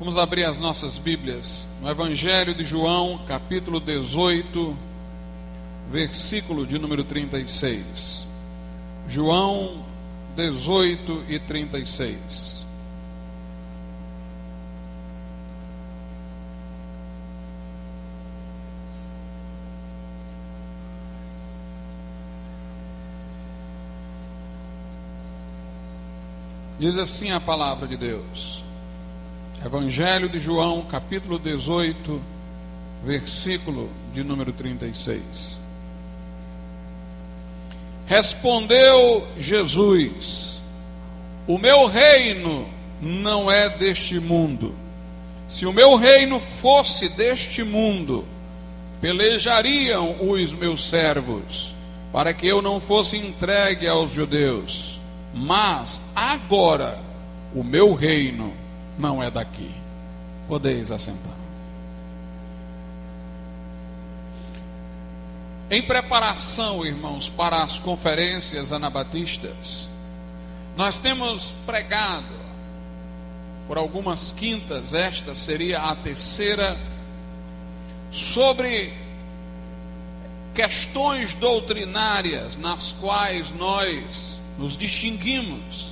Vamos abrir as nossas Bíblias no Evangelho de João, capítulo 18, versículo de número 36. João 18 e 36. Diz assim a palavra de Deus. Evangelho de João, capítulo 18, versículo de número 36. Respondeu Jesus: o meu reino não é deste mundo. Se o meu reino fosse deste mundo, pelejariam os meus servos, para que eu não fosse entregue aos judeus. Mas agora o meu reino não é daqui. Podeis assentar. Em preparação, irmãos, para as conferências anabatistas, nós temos pregado por algumas quintas, esta seria a terceira, sobre questões doutrinárias nas quais nós nos distinguimos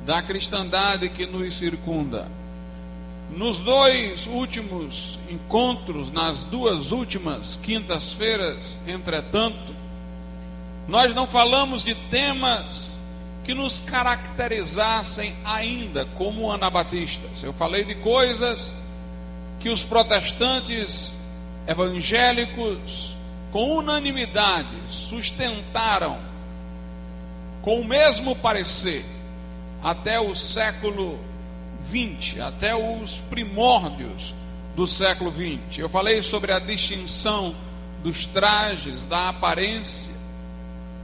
da cristandade que nos circunda. Nos dois últimos encontros, nas duas últimas quintas-feiras, entretanto, nós não falamos de temas que nos caracterizassem ainda como anabatistas. Eu falei de coisas que os protestantes evangélicos, com unanimidade, sustentaram com o mesmo parecer até o século XX, até os primórdios do século XX. Eu falei sobre a distinção dos trajes, da aparência,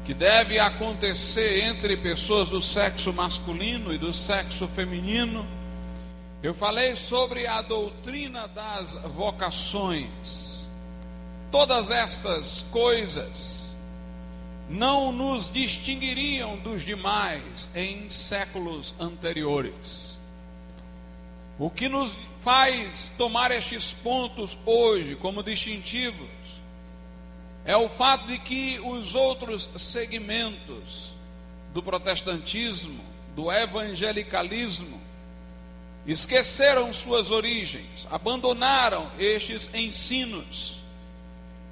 que deve acontecer entre pessoas do sexo masculino e do sexo feminino. Eu falei sobre a doutrina das vocações. Todas estas coisas não nos distinguiriam dos demais em séculos anteriores. O que nos faz tomar estes pontos hoje como distintivos é o fato de que os outros segmentos do protestantismo, do evangelicalismo, esqueceram suas origens, abandonaram estes ensinos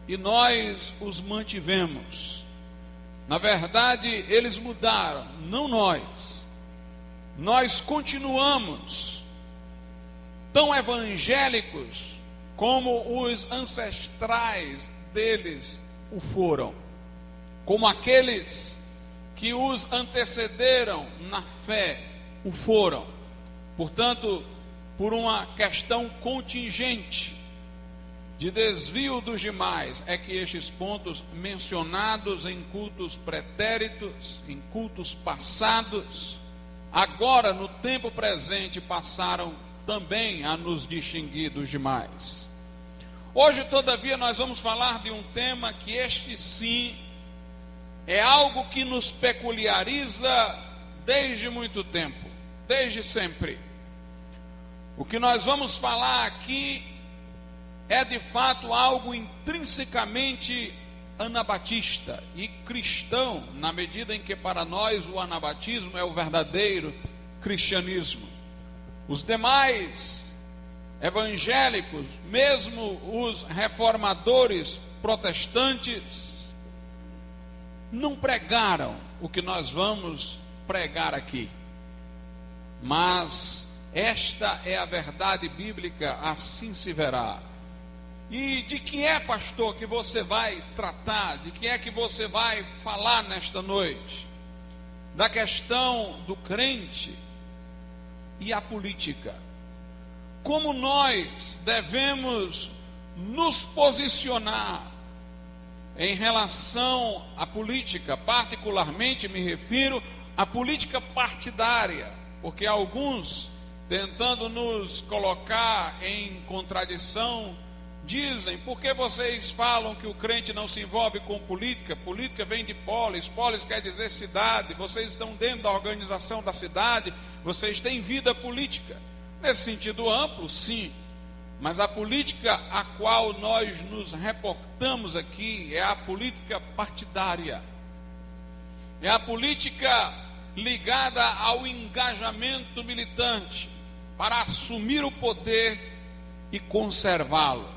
e nós os mantivemos. Na verdade, eles mudaram, não nós. Nós continuamos tão evangélicos como os ancestrais deles o foram, como aqueles que os antecederam na fé o foram. Portanto, por uma questão contingente de desvio dos demais, é que estes pontos mencionados em cultos pretéritos, em cultos passados, agora no tempo presente passaram também a nos distinguir dos demais. Hoje, todavia, nós vamos falar de um tema que este sim é algo que nos peculiariza desde muito tempo, desde sempre. O que nós vamos falar aqui é de fato algo intrinsecamente anabatista e cristão, na medida em que para nós o anabatismo é o verdadeiro cristianismo. Os demais evangélicos, mesmo os reformadores protestantes, não pregaram o que nós vamos pregar aqui. Mas esta é a verdade bíblica, assim se verá. E de que é, pastor, que você vai tratar? De que é que você vai falar nesta noite? Da questão do crente e a política. Como nós devemos nos posicionar em relação à política, particularmente me refiro à política partidária, porque alguns, tentando nos colocar em contradição, dizem: por que vocês falam que o crente não se envolve com política? Política vem de polis, polis quer dizer cidade, vocês estão dentro da organização da cidade, vocês têm vida política. Nesse sentido amplo, sim, mas a política a qual nós nos reportamos aqui é a política partidária, é a política ligada ao engajamento militante para assumir o poder e conservá-lo.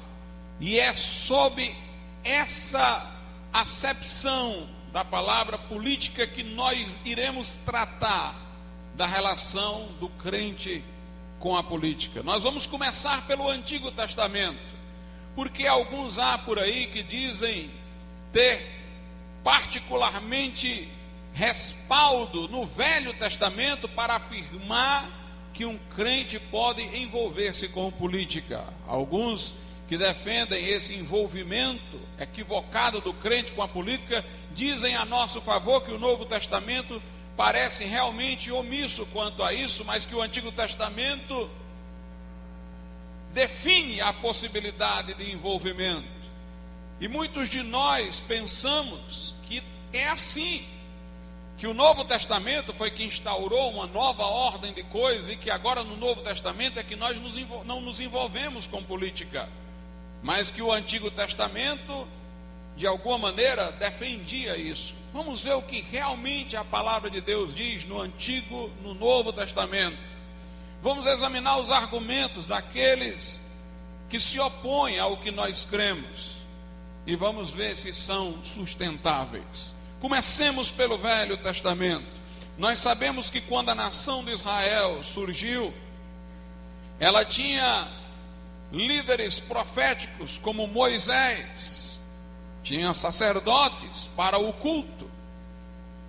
E é sob essa acepção da palavra política que nós iremos tratar da relação do crente com a política. Nós vamos começar pelo Antigo Testamento, porque alguns há por aí que dizem ter particularmente respaldo no Velho Testamento para afirmar que um crente pode envolver-se com política. Alguns que defendem esse envolvimento equivocado do crente com a política dizem a nosso favor que o Novo Testamento parece realmente omisso quanto a isso, mas que o Antigo Testamento define a possibilidade de envolvimento. E muitos de nós pensamos que é assim, que o Novo Testamento foi que instaurou uma nova ordem de coisas e que agora no Novo Testamento é que nós não nos envolvemos com política, mas que o Antigo Testamento, de alguma maneira, defendia isso. Vamos ver o que realmente a palavra de Deus diz no Antigo, no Novo Testamento. Vamos examinar os argumentos daqueles que se opõem ao que nós cremos e vamos ver se são sustentáveis. Comecemos pelo Velho Testamento. Nós sabemos que quando a nação de Israel surgiu, ela tinha líderes proféticos como Moisés, tinha sacerdotes para o culto,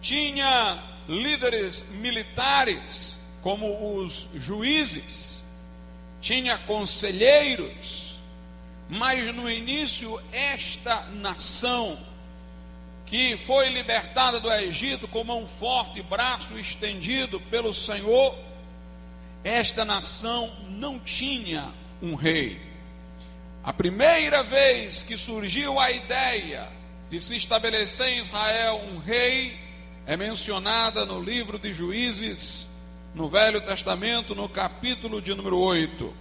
tinha líderes militares como os juízes, tinha conselheiros, mas no início esta nação que foi libertada do Egito com mão forte e braço estendido pelo Senhor, esta nação não tinha um rei. A primeira vez que surgiu a ideia de se estabelecer em Israel um rei é mencionada no livro de Juízes, no Velho Testamento, no capítulo de número 8.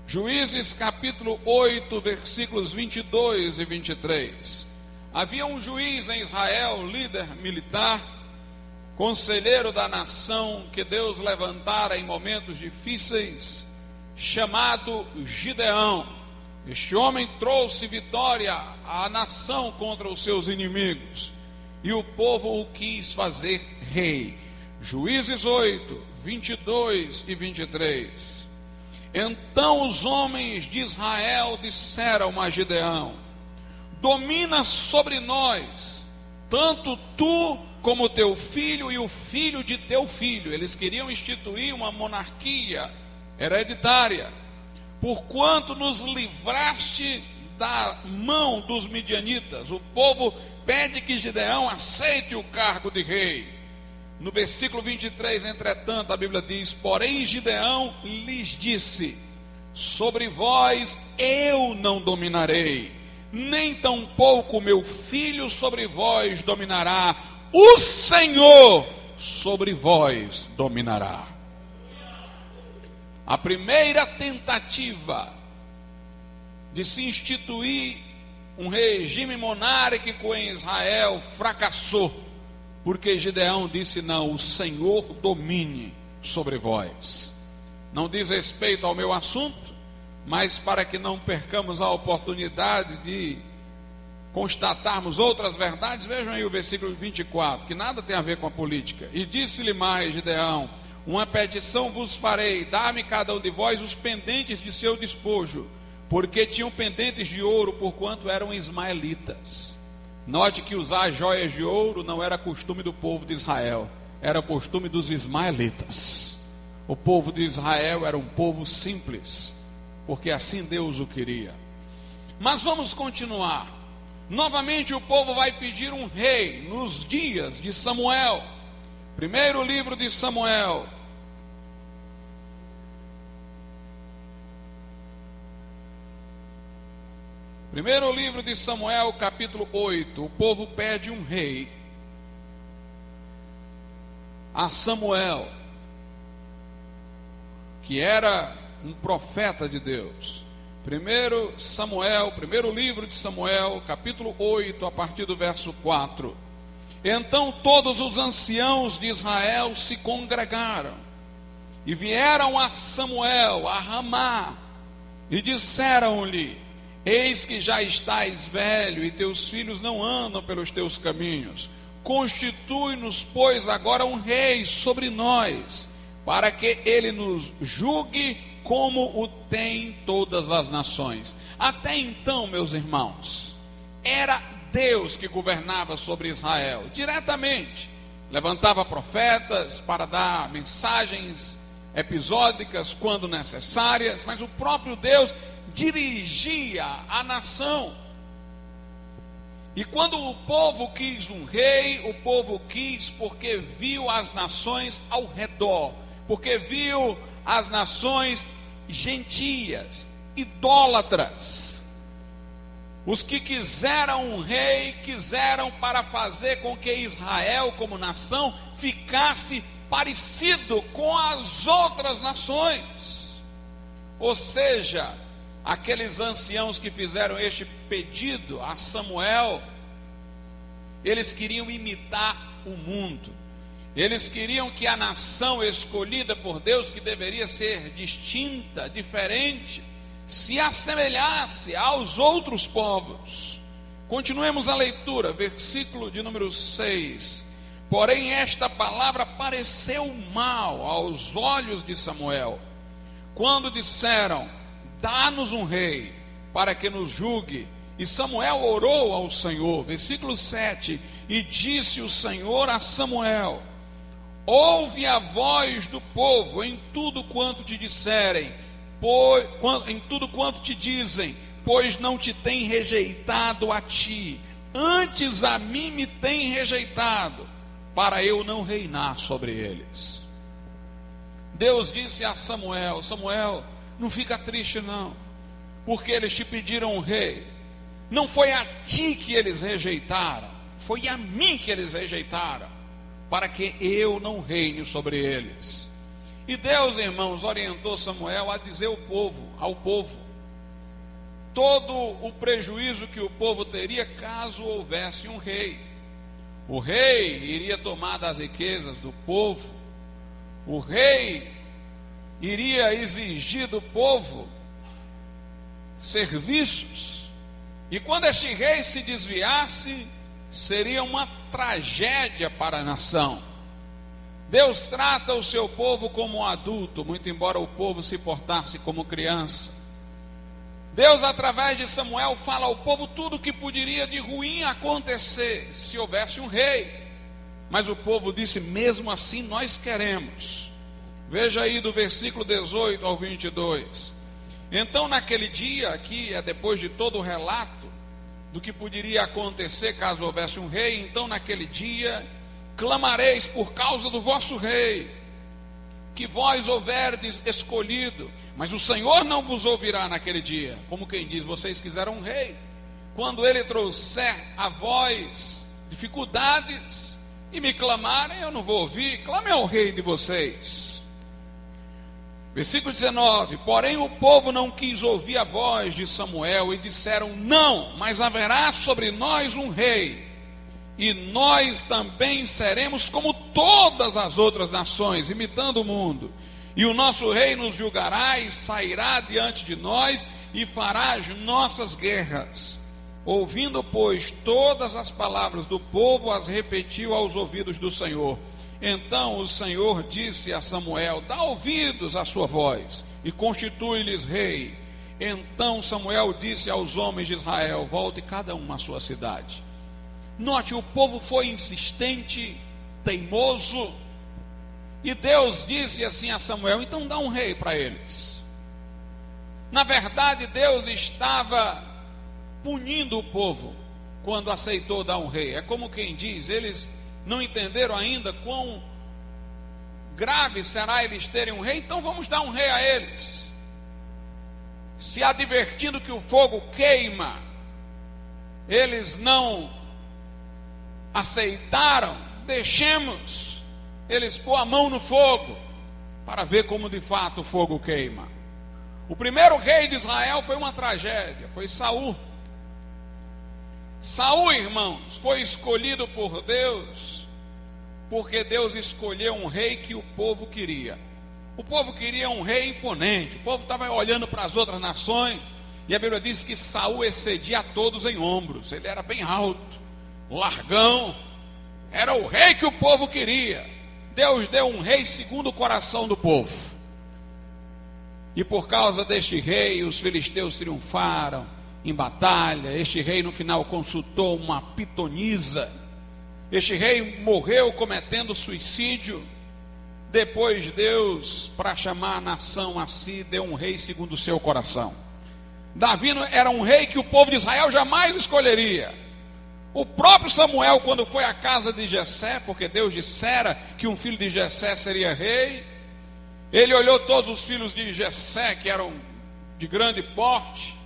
Juízes capítulo 8, versículos 22 e 23. Havia um juiz em Israel, líder militar, conselheiro da nação que Deus levantara em momentos difíceis, chamado Gideão. Este homem trouxe vitória à nação contra os seus inimigos, e o povo o quis fazer rei. Juízes 8, 22 e 23. Então os homens de Israel disseram a Gideão: domina sobre nós, tanto tu como teu filho e o filho de teu filho. Eles queriam instituir uma monarquia hereditária, porquanto nos livraste da mão dos midianitas. O povo pede que Gideão aceite o cargo de rei. No versículo 23, entretanto, a Bíblia diz: porém Gideão lhes disse: sobre vós eu não dominarei, nem tampouco meu filho sobre vós dominará, o Senhor sobre vós dominará. A primeira tentativa de se instituir um regime monárquico em Israel fracassou, porque Gideão disse: não, o Senhor domine sobre vós. Não diz respeito ao meu assunto, mas para que não percamos a oportunidade de constatarmos outras verdades, vejam aí o versículo 24, que nada tem a ver com a política. E disse-lhe mais Gideão: uma petição vos farei, dá-me cada um de vós os pendentes de seu despojo, porque tinham pendentes de ouro, porquanto eram ismaelitas. Note que usar joias de ouro não era costume do povo de Israel, era costume dos ismaelitas. O povo de Israel era um povo simples, porque assim Deus o queria. Mas vamos continuar. Novamente o povo vai pedir um rei nos dias de Samuel. Primeiro livro de Samuel, primeiro livro de Samuel, capítulo 8. O povo pede um rei a Samuel. que era um profeta de Deus. Primeiro livro de Samuel, capítulo 8, a partir do verso 4. Então todos os anciãos de Israel se congregaram e vieram a Samuel, a Ramá, e disseram-lhe: eis que já estás velho e teus filhos não andam pelos teus caminhos. Constitui-nos, pois, agora um rei sobre nós, para que ele nos julgue como o tem todas as nações. Até então, meus irmãos, era Deus que governava sobre Israel, diretamente. Levantava profetas para dar mensagens episódicas quando necessárias, mas o próprio Deus dirigia a nação. E quando o povo quis um rei, o povo quis porque viu as nações ao redor, porque viu as nações gentias, idólatras. Os que quiseram um rei, quiseram para fazer com que Israel como nação ficasse parecido com as outras nações. Ou seja, aqueles anciãos que fizeram este pedido a Samuel, eles queriam imitar o mundo. Eles queriam que a nação escolhida por Deus, que deveria ser distinta, diferente, se assemelhasse aos outros povos. Continuemos a leitura, versículo de número 6. Porém esta palavra pareceu mal aos olhos de Samuel, quando disseram: dá-nos um rei, para que nos julgue. E Samuel orou ao Senhor, versículo 7, e disse o Senhor a Samuel: ouve a voz do povo em tudo quanto te disserem, em tudo quanto te dizem, pois não te tem rejeitado a ti, antes a mim me tem rejeitado, para eu não reinar sobre eles. Deus disse a Samuel: Samuel, não fica triste não, porque eles te pediram um rei. Não foi a ti que eles rejeitaram, foi a mim que eles rejeitaram, para que eu não reine sobre eles. E Deus, irmãos, orientou Samuel a dizer ao povo todo o prejuízo que o povo teria caso houvesse um rei. O rei iria tomar das riquezas do povo, o rei iria exigir do povo serviços, e quando este rei se desviasse, seria uma tragédia para a nação. Deus trata o seu povo como um adulto, muito embora o povo se portasse como criança. Deus, através de Samuel, fala ao povo tudo o que poderia de ruim acontecer se houvesse um rei. Mas o povo disse: mesmo assim nós queremos. Veja aí do versículo 18 ao 22. Então naquele dia, aqui é depois de todo o relato do que poderia acontecer caso houvesse um rei. Então naquele dia clamareis por causa do vosso rei, que vós houverdes escolhido, mas o Senhor não vos ouvirá naquele dia. Como quem diz: vocês quiseram um rei. Quando ele trouxer a vós dificuldades e me clamarem, eu não vou ouvir. Clamem ao rei de vocês. Versículo 19: porém o povo não quis ouvir a voz de Samuel e disseram: não, mas haverá sobre nós um rei, e nós também seremos como todas as outras nações, imitando o mundo. E o nosso rei nos julgará e sairá diante de nós e fará as nossas guerras. Ouvindo, pois, todas as palavras do povo, as repetiu aos ouvidos do Senhor. Então o Senhor disse a Samuel: dá ouvidos à sua voz e constitui-lhes rei. Então Samuel disse aos homens de Israel: volte cada um à sua cidade. Note, o povo foi insistente, teimoso, e Deus disse assim a Samuel: então dá um rei para eles. Na verdade, Deus estava punindo o povo quando aceitou dar um rei. É como quem diz: eles não entenderam ainda quão grave será eles terem um rei, então vamos dar um rei a eles. Se advertindo que o fogo queima, eles não aceitaram. Deixemos eles pôr a mão no fogo, para ver como de fato o fogo queima. O primeiro rei de Israel foi uma tragédia, foi Saul. Saul, irmãos, foi escolhido por Deus, porque Deus escolheu um rei que o povo queria. O povo queria um rei imponente, o povo estava olhando para as outras nações, e a Bíblia diz que Saul excedia a todos em ombros, ele era bem alto, largão, era o rei que o povo queria. Deus deu um rei segundo o coração do povo, e por causa deste rei, os filisteus triunfaram em batalha. Este rei no final consultou uma pitonisa, este rei morreu cometendo suicídio. Depois Deus, para chamar a nação a si, deu um rei segundo o seu coração. Davi era um rei que o povo de Israel jamais escolheria. O próprio Samuel, quando foi à casa de Jessé, porque Deus dissera que um filho de Jessé seria rei, ele olhou todos os filhos de Jessé, que eram de grande porte,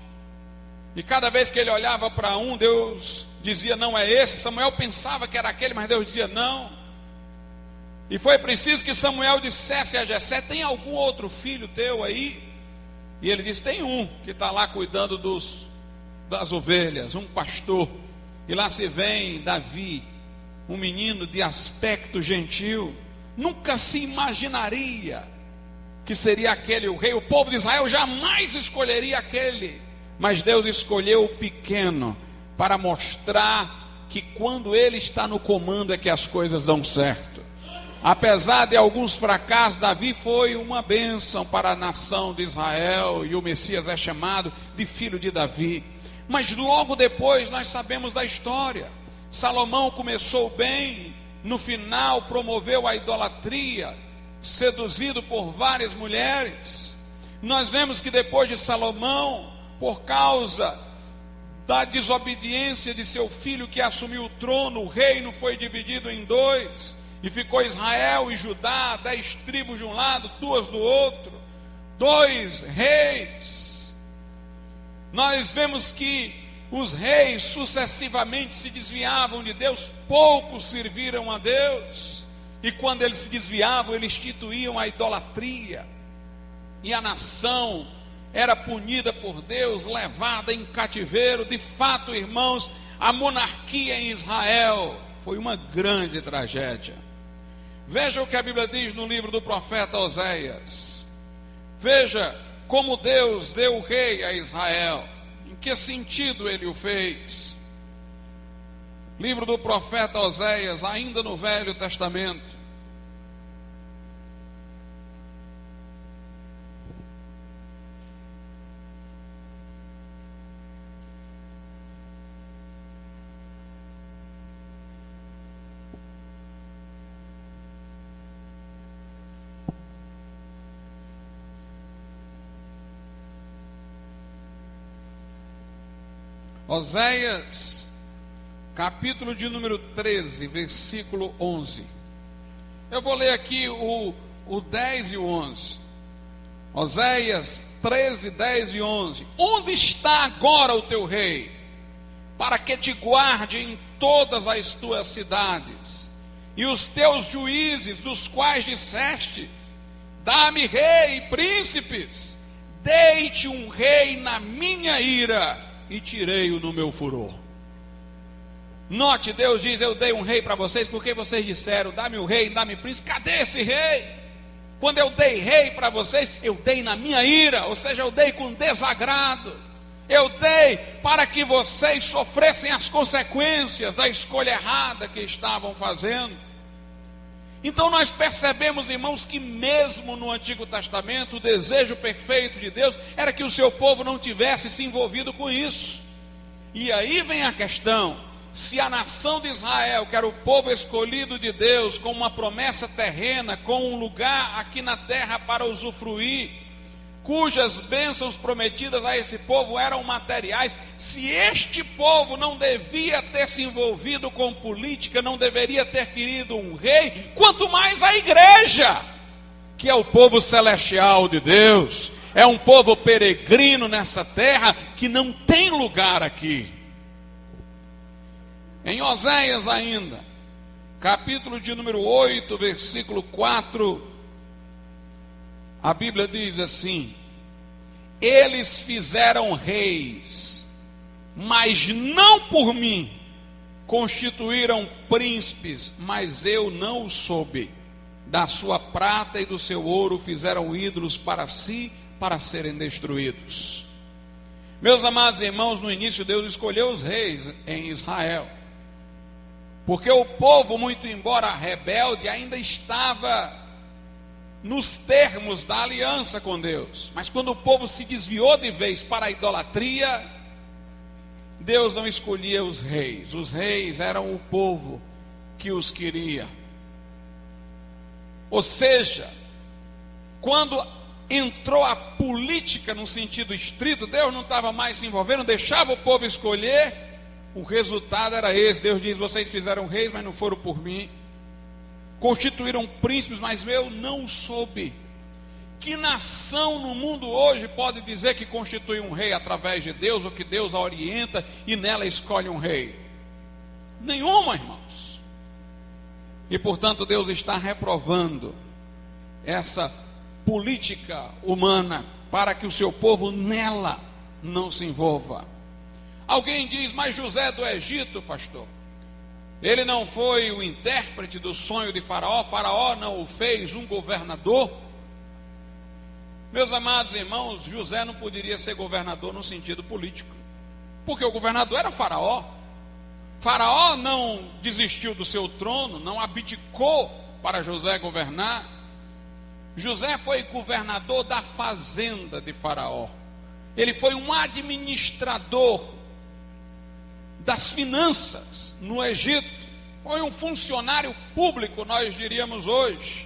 e cada vez que ele olhava para um, Deus dizia: não é esse. Samuel pensava que era aquele, mas Deus dizia não. E foi preciso que Samuel dissesse a Jessé: tem algum outro filho teu aí? E ele disse: tem um que está lá cuidando das ovelhas, um pastor. E lá se vem Davi, um menino de aspecto gentil. Nunca se imaginaria que seria aquele o rei. O povo de Israel jamais escolheria aquele, mas Deus escolheu o pequeno para mostrar que quando ele está no comando é que as coisas dão certo. Apesar de alguns fracassos, Davi foi uma bênção para a nação de Israel, e o Messias é chamado de filho de Davi. Mas logo depois nós sabemos da história. Salomão começou bem, no final promoveu a idolatria, seduzido por várias mulheres. Nós vemos que depois de Salomão, por causa da desobediência de seu filho que assumiu o trono, o reino foi dividido em dois, e ficou Israel e Judá, 10 tribos de um lado, 2 do outro, 2 reis. Nós vemos que os reis sucessivamente se desviavam de Deus, poucos serviram a Deus, e quando eles se desviavam, eles instituíam a idolatria, e a nação era punida por Deus, levada em cativeiro. De fato, irmãos, a monarquia em Israel foi uma grande tragédia. Veja o que a Bíblia diz no livro do profeta Oséias. Veja como Deus deu o rei a Israel, em que sentido ele o fez. Livro do profeta Oséias, ainda no Velho Testamento. Oséias, capítulo de número 13, versículo 11. Eu vou ler aqui o 10 e o 11. Oséias 13, 10 e 11. Onde está agora o teu rei, para que te guarde em todas as tuas cidades, e os teus juízes, dos quais disseste: dá-me rei e príncipes? Deite um rei na minha ira, e tirei-o no meu furor. Note, Deus diz: eu dei um rei para vocês, porque vocês disseram: dá-me o rei, dá-me príncipe. Cadê esse rei? Quando eu dei rei para vocês, eu dei na minha ira, ou seja, eu dei com desagrado. Eu dei para que vocês sofressem as consequências da escolha errada que estavam fazendo. Então nós percebemos, irmãos, que mesmo no Antigo Testamento, o desejo perfeito de Deus era que o seu povo não tivesse se envolvido com isso. E aí vem a questão: se a nação de Israel, que era o povo escolhido de Deus, com uma promessa terrena, com um lugar aqui na terra para usufruir, cujas bênçãos prometidas a esse povo eram materiais, se este povo não devia ter se envolvido com política, não deveria ter querido um rei, quanto mais a igreja, que é o povo celestial de Deus, é um povo peregrino nessa terra, que não tem lugar aqui. Em Oséias ainda, capítulo de número 8, versículo 4, A Bíblia diz assim: eles fizeram reis, mas não por mim, constituíram príncipes, mas eu não o soube. Da sua prata e do seu ouro fizeram ídolos para si, para serem destruídos. Meus amados irmãos, no início Deus escolheu os reis em Israel, porque o povo, muito embora rebelde, ainda estava nos termos da aliança com Deus. Mas quando o povo se desviou de vez para a idolatria, Deus não escolhia os reis eram o povo que os queria. Ou seja, quando entrou a política no sentido estrito, Deus não estava mais se envolvendo, deixava o povo escolher, o resultado era esse. Deus diz: vocês fizeram reis, mas não foram por mim, constituíram príncipes, mas eu não soube. Que nação no mundo hoje pode dizer que constitui um rei através de Deus, ou que Deus a orienta e nela escolhe um rei? Nenhuma, irmãos. E portanto Deus está reprovando essa política humana para que o seu povo nela não se envolva. Alguém diz: mas José do Egito, pastor, ele não foi o intérprete do sonho de Faraó? Faraó não o fez um governador? Meus amados irmãos, José não poderia ser governador no sentido político, porque o governador era Faraó. Faraó não desistiu do seu trono, não abdicou para José governar. José foi governador da fazenda de Faraó. Ele foi um administrador das finanças no Egito. Foi um funcionário público, nós diríamos hoje.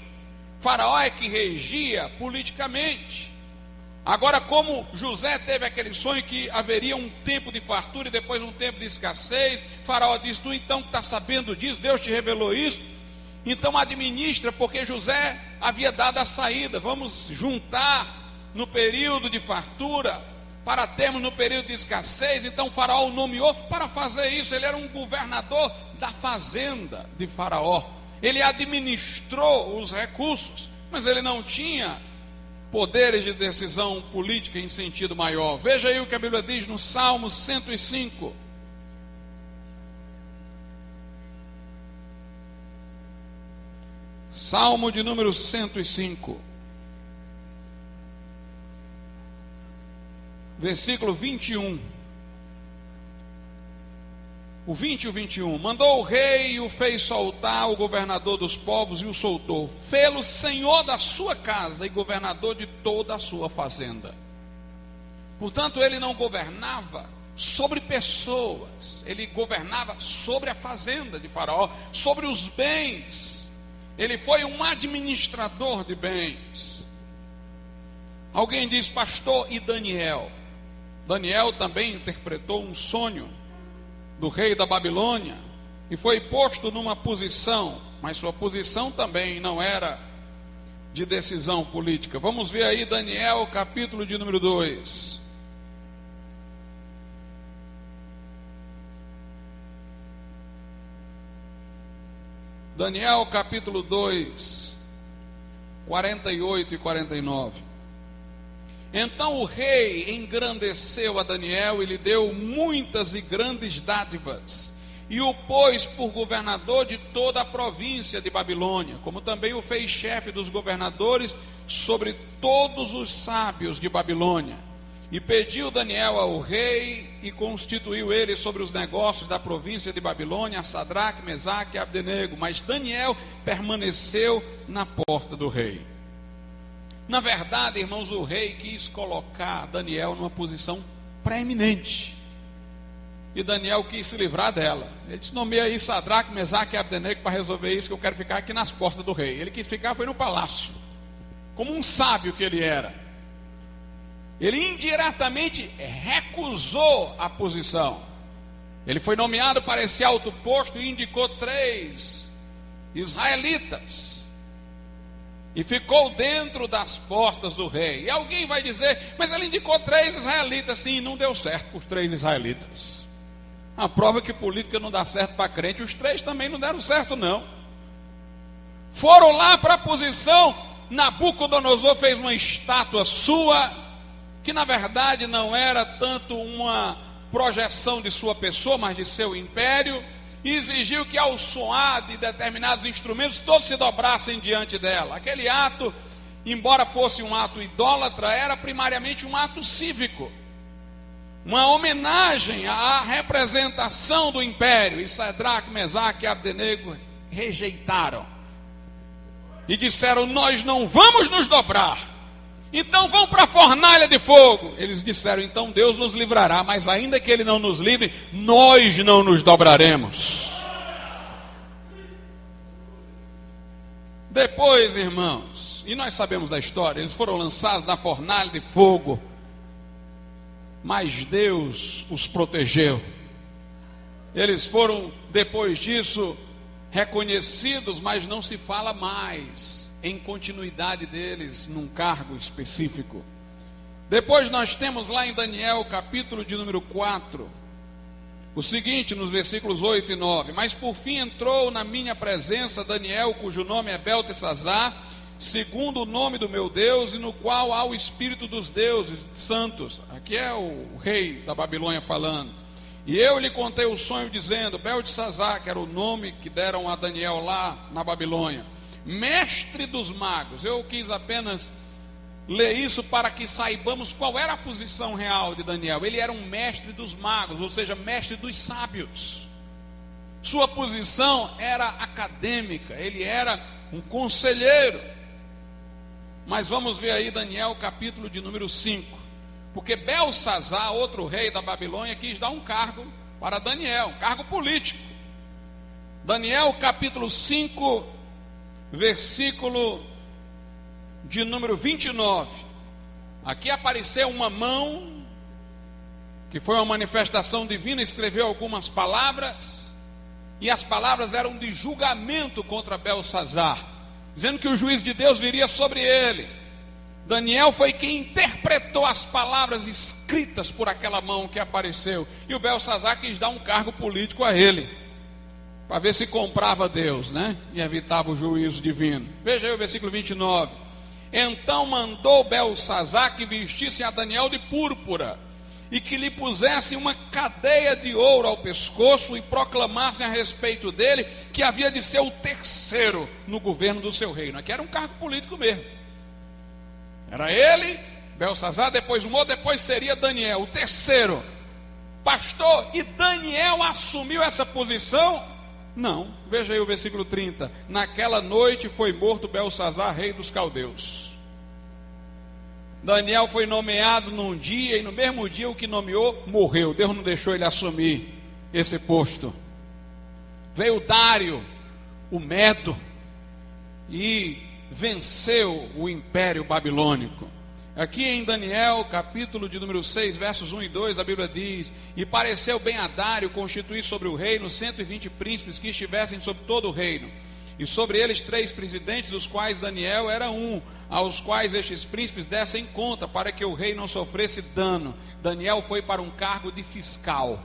Faraó é que regia politicamente. Agora, como José teve aquele sonho que haveria um tempo de fartura e depois um tempo de escassez, Faraó disse: tu então que está sabendo disso, Deus te revelou isso, então administra, porque José havia dado a saída. Vamos juntar no período de fartura para termos no período de escassez. Então Faraó o nomeou para fazer isso. Ele era um governador da fazenda de Faraó. Ele administrou os recursos, mas ele não tinha poderes de decisão política em sentido maior. Veja aí o que a Bíblia diz no Salmo 105. Salmo de número 105, versículo 21. O 20 e o 21. Mandou o rei e o fez soltar, o governador dos povos, e o soltou. Fê-lo senhor da sua casa e governador de toda a sua fazenda. Portanto, ele não governava sobre pessoas, ele governava sobre a fazenda de Faraó, sobre os bens. Ele foi um administrador de bens. Alguém diz: pastor, e Daniel? Daniel também interpretou um sonho do rei da Babilônia e foi posto numa posição, mas sua posição também não era de decisão política. Vamos ver aí Daniel, capítulo de número 2. Daniel, capítulo 2, 48 e 49. Então o rei engrandeceu a Daniel e lhe deu muitas e grandes dádivas, e o pôs por governador de toda a província de Babilônia, como também o fez chefe dos governadores sobre todos os sábios de Babilônia. E pediu Daniel ao rei e constituiu ele sobre os negócios da província de Babilônia a Sadraque, Mesaque e Abdenego. Mas Daniel permaneceu na porta do rei. Na verdade, irmãos, o rei quis colocar Daniel numa posição preeminente, e Daniel quis se livrar dela. Ele disse: nomeia aí Sadraque, Mesaque e Abdenego para resolver isso, que eu quero ficar aqui nas portas do rei. Ele quis ficar, foi no palácio, como um sábio que ele era. Ele indiretamente recusou a posição. Ele foi nomeado para esse alto posto e indicou 3 israelitas, e ficou dentro das portas do rei. E alguém vai dizer: mas ele indicou 3 israelitas. Sim, não deu certo por 3 israelitas. A prova que política não dá certo para crente, os 3 também não deram certo não. Foram lá para a posição Nabucodonosor fez uma estátua sua, que na verdade não era tanto uma projeção de sua pessoa, mas de seu império, e exigiu que ao soar de determinados instrumentos, todos se dobrassem diante dela. Aquele ato, embora fosse um ato idólatra, era primariamente um ato cívico, uma homenagem à representação do império. E Sadraque, Mesaque e Abdenego rejeitaram e disseram: nós não vamos nos dobrar. Então vão para a fornalha de fogo. Eles disseram: então Deus nos livrará, mas ainda que Ele não nos livre, nós não nos dobraremos. Depois, irmãos, e nós sabemos da história, eles foram lançados na fornalha de fogo, mas Deus os protegeu. Eles foram, depois disso, reconhecidos, mas não se fala mais em continuidade deles num cargo específico. Depois nós temos lá em Daniel, capítulo de número 4, o seguinte, nos versículos 8 e 9: mas por fim entrou na minha presença Daniel, cujo nome é Beltesazar, segundo o nome do meu Deus, e no qual há o Espírito dos deuses santos. Aqui é o rei da Babilônia falando. E eu lhe contei o sonho, dizendo: Beltesazar, que era o nome que deram a Daniel lá na Babilônia, mestre dos magos. Eu quis apenas ler isso para que saibamos qual era a posição real de Daniel. Ele era um mestre dos magos, ou seja, mestre dos sábios. Sua posição era acadêmica, ele era um conselheiro. Mas vamos ver aí Daniel, capítulo de número 5. Porque Belsazar, outro rei da Babilônia, quis dar um cargo para Daniel, um cargo político. Daniel, capítulo 5, versículo de número 29. Aqui apareceu uma mão, que foi uma manifestação divina, escreveu algumas palavras, e as palavras eram de julgamento contra Belsazar, dizendo que o juízo de Deus viria sobre ele. Daniel foi quem interpretou as palavras escritas por aquela mão que apareceu, e o Belsazar quis dar um cargo político a ele, para ver se comprava Deus, né? E evitava o juízo divino. Veja aí o versículo 29. Então mandou Belsazar que vestisse a Daniel de púrpura, e que lhe pusessem uma cadeia de ouro ao pescoço, e proclamassem a respeito dele que havia de ser o terceiro no governo do seu reino. Aqui era um cargo político mesmo. Era ele, Belsazar, depois um outro, depois seria Daniel, o terceiro. Pastor, e Daniel assumiu essa posição? Não, veja aí o versículo 30. Naquela noite foi morto Belsazar, rei dos caldeus. Daniel foi nomeado num dia, e no mesmo dia o que nomeou morreu. Deus não deixou ele assumir esse posto. Veio Dário, o Medo, e venceu o império babilônico. Aqui em Daniel, capítulo de número 6, versos 1 e 2, a Bíblia diz: e pareceu bem a Dário constituir sobre o reino 120 príncipes que estivessem sobre todo o reino, e sobre eles 3 presidentes, dos quais Daniel era um, aos quais estes príncipes dessem conta, para que o rei não sofresse dano. Daniel foi para um cargo de fiscal.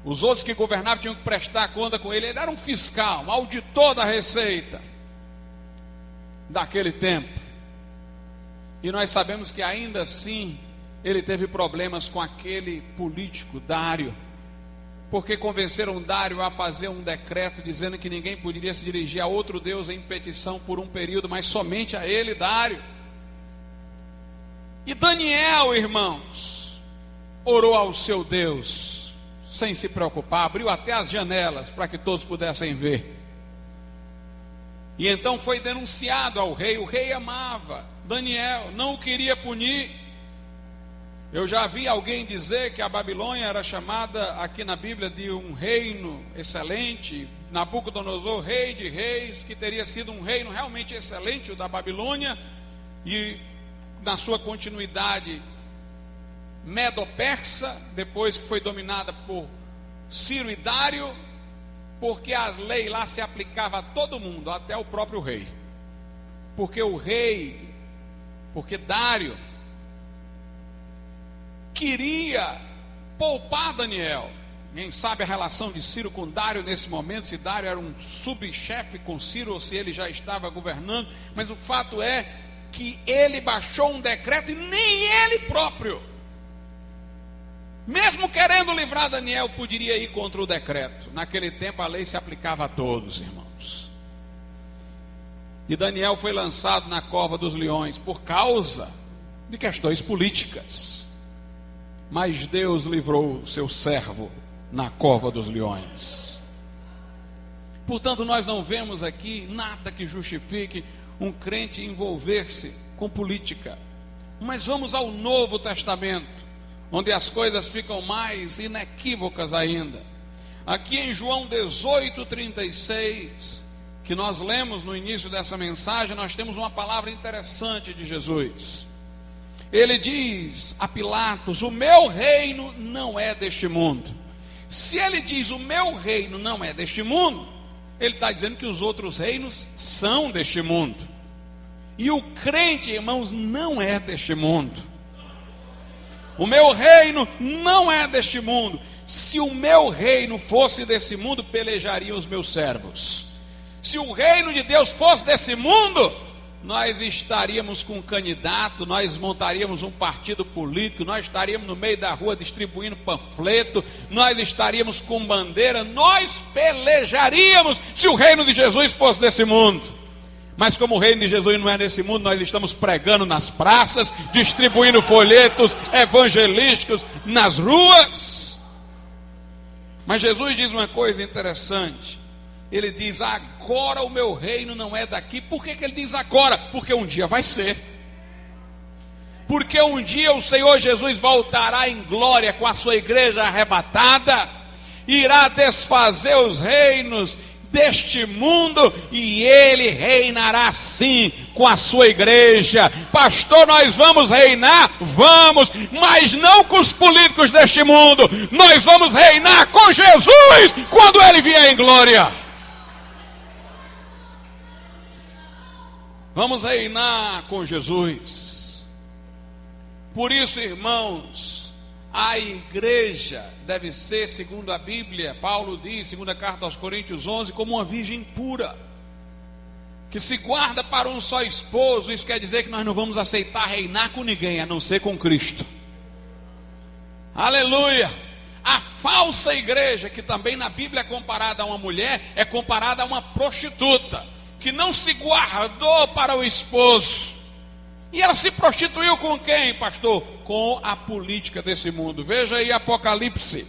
Os outros que governavam tinham que prestar conta com ele. Ele era um fiscal, um auditor da receita daquele tempo. E nós sabemos que ainda assim ele teve problemas com aquele político, Dário, porque convenceram Dário a fazer um decreto dizendo que ninguém poderia se dirigir a outro Deus em petição por um período, mas somente a ele, Dário. E Daniel, irmãos, orou ao seu Deus sem se preocupar, abriu até as janelas para que todos pudessem ver. E então foi denunciado ao rei. O rei amava Daniel, não o queria punir. Eu já vi alguém dizer que a Babilônia era chamada aqui na Bíblia de um reino excelente. Nabucodonosor, rei de reis, que teria sido um reino realmente excelente, o da Babilônia, e na sua continuidade Medo-Persa, depois que foi dominada por Ciro e Dário, porque a lei lá se aplicava a todo mundo, até o próprio rei. Porque Dário queria poupar Daniel. Quem sabe a relação de Ciro com Dário nesse momento, se Dário era um subchefe com Ciro ou se ele já estava governando, mas o fato é que ele baixou um decreto e nem ele próprio, mesmo querendo livrar Daniel, poderia ir contra o decreto. Naquele tempo a lei se aplicava a todos, irmãos. E Daniel foi lançado na cova dos leões por causa de questões políticas. Mas Deus livrou seu servo na cova dos leões. Portanto, nós não vemos aqui nada que justifique um crente envolver-se com política. Mas vamos ao Novo Testamento, onde as coisas ficam mais inequívocas ainda. Aqui em João 18:36, que nós lemos no início dessa mensagem, nós temos uma palavra interessante de Jesus. Ele diz a Pilatos: o meu reino não é deste mundo. Se ele diz o meu reino não é deste mundo, ele está dizendo que os outros reinos são deste mundo. E o crente, irmãos, não é deste mundo. O meu reino não é deste mundo. Se o meu reino fosse desse mundo, pelejariam os meus servos. Se o reino de Deus fosse desse mundo, nós estaríamos com um candidato, nós montaríamos um partido político, nós estaríamos no meio da rua distribuindo panfleto, nós estaríamos com bandeira, nós pelejaríamos se o reino de Jesus fosse desse mundo. Mas como o reino de Jesus não é desse mundo, nós estamos pregando nas praças, distribuindo folhetos evangelísticos nas ruas. Mas Jesus diz uma coisa interessante. Ele diz: agora o meu reino não é daqui. Por que ele diz agora? Porque um dia vai ser. Porque um dia o Senhor Jesus voltará em glória com a sua igreja arrebatada, irá desfazer os reinos deste mundo e ele reinará sim com a sua igreja. Pastor, nós vamos reinar? Vamos, mas não com os políticos deste mundo. Nós vamos reinar com Jesus quando ele vier em glória. Vamos reinar com Jesus. Por isso, irmãos, a igreja deve ser, segundo a Bíblia, Paulo diz, segunda carta aos Coríntios 11, como uma virgem pura, que se guarda para um só esposo. Isso quer dizer que nós não vamos aceitar reinar com ninguém, a não ser com Cristo. Aleluia! A falsa igreja, que também na Bíblia é comparada a uma mulher, é comparada a uma prostituta, que não se guardou para o esposo. E ela se prostituiu com quem, pastor? Com a política desse mundo. Veja aí Apocalipse,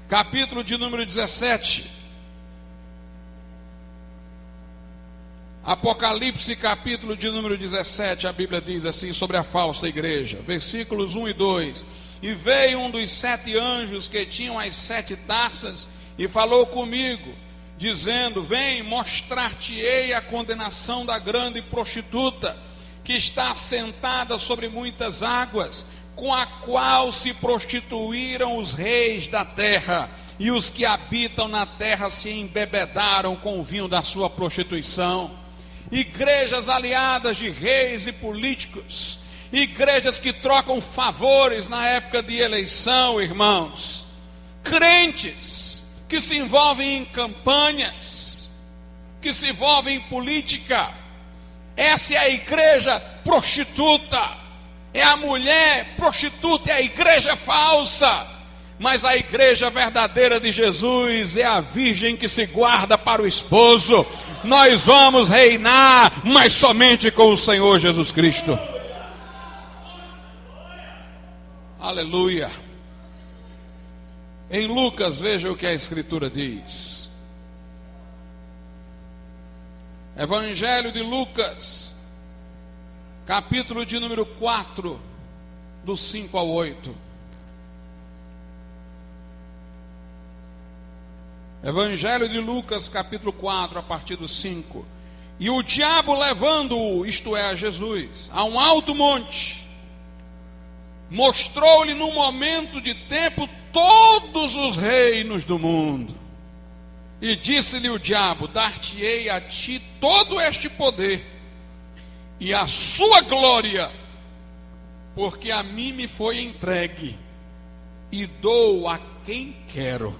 capítulo de número 17. Apocalipse, capítulo de número 17, a Bíblia diz assim sobre a falsa igreja, versículos 1 e 2. E veio um dos 7 anjos que tinham as 7 taças e falou comigo, dizendo: vem, mostrar-te-ei a condenação da grande prostituta, que está assentada sobre muitas águas, com a qual se prostituíram os reis da terra, e os que habitam na terra se embebedaram com o vinho da sua prostituição. Igrejas aliadas de reis e políticos, igrejas que trocam favores na época de eleição, irmãos, crentes que se envolvem em campanhas, que se envolvem em política. Essa é a igreja prostituta, é a mulher prostituta, é a igreja falsa. Mas a igreja verdadeira de Jesus é a virgem que se guarda para o esposo. Nós vamos reinar, mas somente com o Senhor Jesus Cristo. Aleluia. Em Lucas, veja o que a Escritura diz. Evangelho de Lucas, capítulo de número 4, do 5 ao 8. Evangelho de Lucas, capítulo 4, a partir do 5. E o diabo levando-o, isto é, a Jesus, a um alto monte, mostrou-lhe num momento de tempo todos os reinos do mundo. E disse-lhe o diabo: dar-te-ei a ti todo este poder e a sua glória, porque a mim me foi entregue, e dou a quem quero.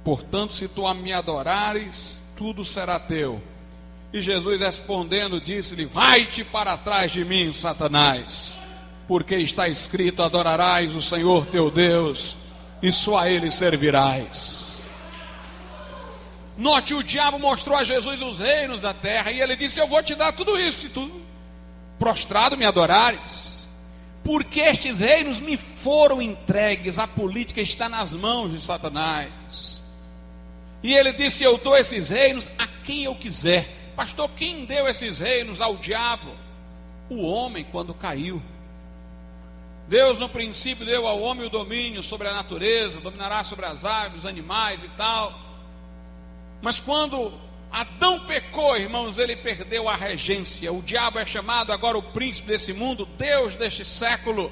Portanto, se tu me adorares, tudo será teu. E Jesus respondendo, disse-lhe: vai-te para trás de mim, Satanás, porque está escrito: adorarás o Senhor teu Deus, e só a Ele servirás. Note, o diabo mostrou a Jesus os reinos da terra, e ele disse: eu vou te dar tudo isso, se tu prostrado me adorares, porque estes reinos me foram entregues, a política está nas mãos de Satanás. E ele disse: eu dou esses reinos a quem eu quiser. Pastor, quem deu esses reinos ao diabo? O homem, quando caiu. Deus no princípio deu ao homem o domínio sobre a natureza, dominará sobre as aves, os animais e tal. Mas quando Adão pecou, irmãos, ele perdeu a regência. O diabo é chamado agora o príncipe desse mundo, Deus deste século.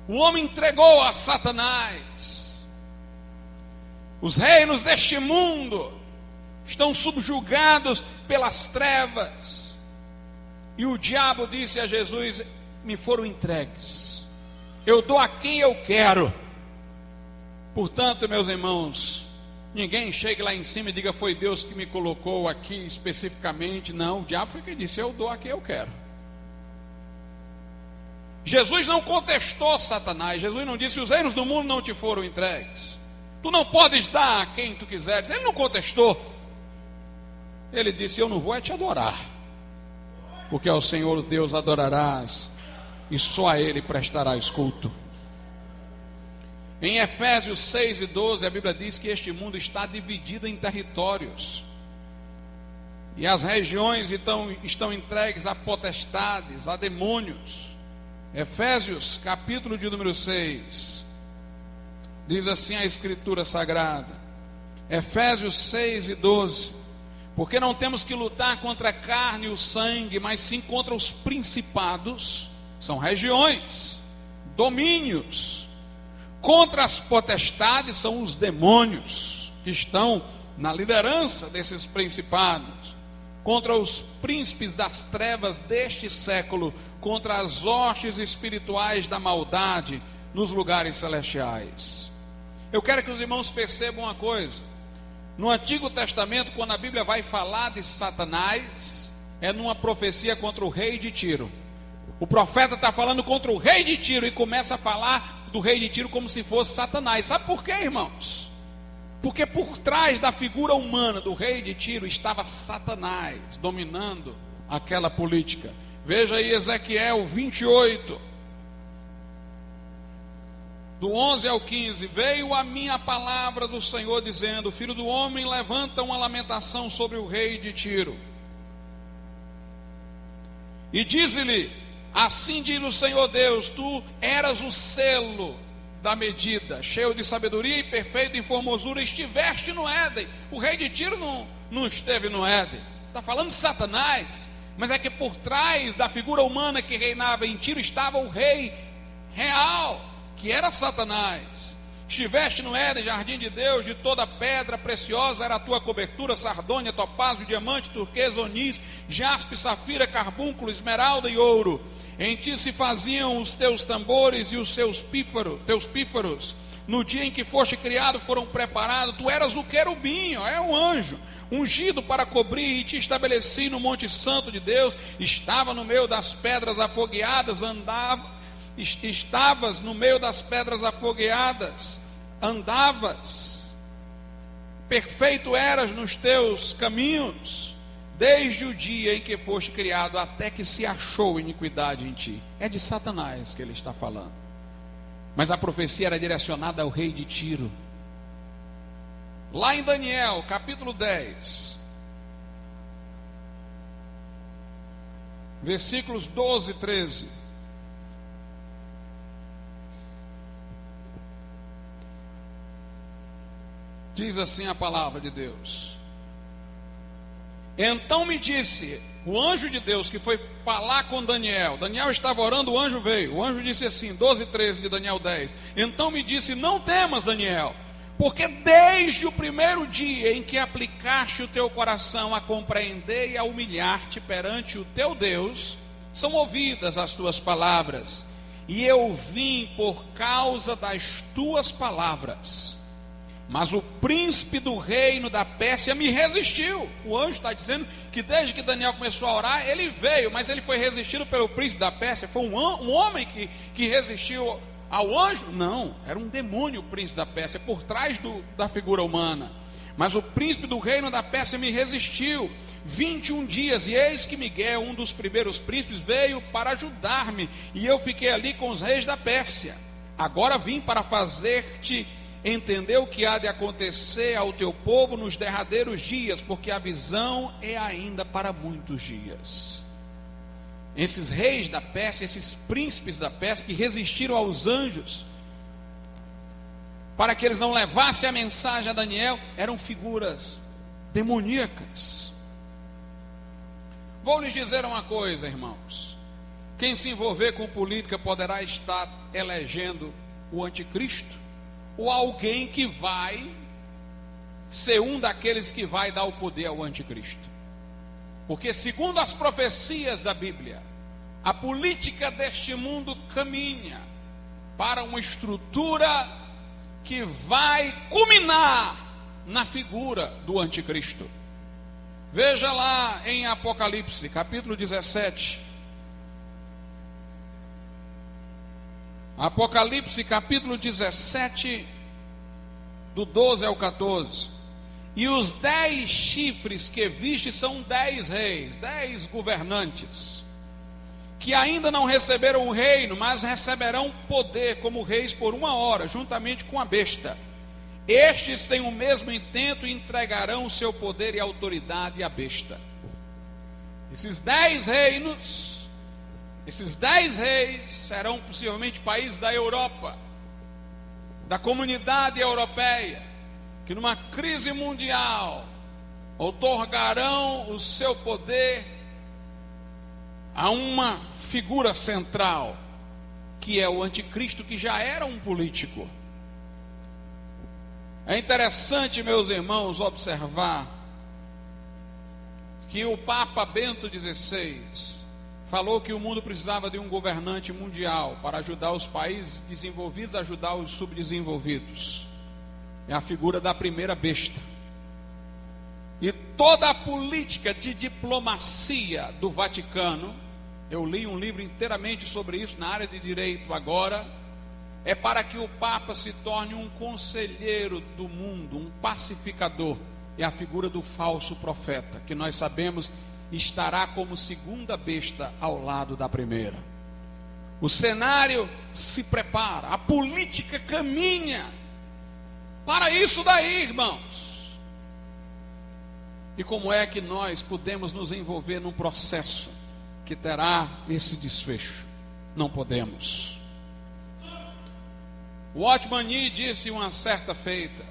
O homem entregou a Satanás. Os reinos deste mundo estão subjugados pelas trevas. E o diabo disse a Jesus: me foram entregues, eu dou a quem eu quero. Portanto, meus irmãos, ninguém chegue lá em cima e diga: foi Deus que me colocou aqui especificamente. Não, o diabo foi quem disse: eu dou a quem eu quero. Jesus não contestou Satanás. Jesus não disse: os reinos do mundo não te foram entregues, tu não podes dar a quem tu quiseres. Ele não contestou. Ele disse: eu não vou é te adorar, porque ao Senhor Deus adorarás, e só a Ele prestarás culto. Em Efésios 6:12, a Bíblia diz que este mundo está dividido em territórios, e as regiões estão entregues a potestades, a demônios. Efésios, capítulo de número 6, diz assim a Escritura Sagrada, Efésios 6:12: porque não temos que lutar contra a carne e o sangue, mas sim contra os principados, são regiões, domínios, contra as potestades, são os demônios que estão na liderança desses principados, contra os príncipes das trevas deste século, contra as hostes espirituais da maldade nos lugares celestiais. Eu quero que os irmãos percebam uma coisa. No Antigo Testamento, quando a Bíblia vai falar de Satanás, é numa profecia contra o rei de Tiro. O profeta está falando contra o rei de Tiro e começa a falar do rei de Tiro como se fosse Satanás. Sabe por quê, irmãos? Porque por trás da figura humana do rei de Tiro estava Satanás dominando aquela política. Veja aí Ezequiel 28, do 11 ao 15, veio a minha palavra do Senhor dizendo: filho do homem, levanta uma lamentação sobre o rei de Tiro. E diz-lhe: assim diz o Senhor Deus, tu eras o selo da medida, cheio de sabedoria e perfeito em formosura, estiveste no Éden. O rei de Tiro não esteve no Éden. Está falando de Satanás, mas é que por trás da figura humana que reinava em Tiro estava o rei real, que era Satanás. Estiveste no Éden, jardim de Deus, de toda pedra preciosa era a tua cobertura, sardônia, topázio, diamante, turquesa, onis, jaspe, safira, carbúnculo, esmeralda e ouro. Em ti se faziam os teus tambores e os teus pífaros. No dia em que foste criado foram preparados. Tu eras o querubim, é um anjo, ungido para cobrir, e te estabeleci no monte santo de Deus. Estava no meio das pedras afogueadas, estavas no meio das pedras afogueadas, andavas, perfeito eras nos teus caminhos, desde o dia em que foste criado, até que se achou iniquidade em ti. É de Satanás que ele está falando. Mas a profecia era direcionada ao rei de Tiro. Lá em Daniel, capítulo 10, versículos 12 e 13. Diz assim a palavra de Deus: então me disse o anjo de Deus que foi falar com Daniel. Daniel estava orando, o anjo veio. O anjo disse assim, 12 e 13 de Daniel 10: então me disse, não temas, Daniel, porque desde o primeiro dia em que aplicaste o teu coração a compreender e a humilhar-te perante o teu Deus, são ouvidas as tuas palavras, e eu vim por causa das tuas palavras. mas o príncipe do reino da Pérsia me resistiu. O anjo está dizendo que desde que Daniel começou a orar, ele veio, mas ele foi resistido pelo príncipe da Pérsia. Foi um homem que resistiu ao anjo? Não, era um demônio o príncipe da Pérsia, por trás da figura humana. Mas o príncipe do reino da Pérsia me resistiu 21 dias, e eis que Miguel, um dos primeiros príncipes, veio para ajudar-me, e eu fiquei ali com os reis da Pérsia. Agora vim para fazer-te entender o que há de acontecer ao teu povo nos derradeiros dias, porque a visão é ainda para muitos dias. Esses reis da Pérsia, esses príncipes da Pérsia que resistiram aos anjos, para que eles não levassem a mensagem a Daniel, eram figuras demoníacas. Vou lhes dizer uma coisa, irmãos: quem se envolver com política poderá estar elegendo o anticristo, ou alguém que vai ser um daqueles que vai dar o poder ao anticristo. Porque segundo as profecias da Bíblia, a política deste mundo caminha para uma estrutura que vai culminar na figura do anticristo. Veja lá em Apocalipse, capítulo 17. Apocalipse, capítulo 17, do 12 ao 14. E os 10 chifres que viste são 10 reis, 10 governantes, que ainda não receberam o reino, mas receberão poder como reis por 1 hora, juntamente com a besta. Estes têm o mesmo intento e entregarão o seu poder e autoridade à besta. Esses 10 reinos, esses 10 reis serão possivelmente países da Europa, da comunidade europeia, que numa crise mundial outorgarão o seu poder a uma figura central, que é o anticristo, que já era um político. É interessante, meus irmãos, observar que o Papa Bento XVI falou que o mundo precisava de um governante mundial para ajudar os países desenvolvidos a ajudar os subdesenvolvidos. É a figura da primeira besta. E toda a política de diplomacia do Vaticano, eu li um livro inteiramente sobre isso na área de direito agora, é para que o Papa se torne um conselheiro do mundo, um pacificador. É a figura do falso profeta, que nós sabemos estará como segunda besta ao lado da primeira. O cenário se prepara, a política caminha para isso daí, irmãos. E como é que nós podemos nos envolver num processo que terá esse desfecho? Não podemos. Watchman Nee disse uma certa feita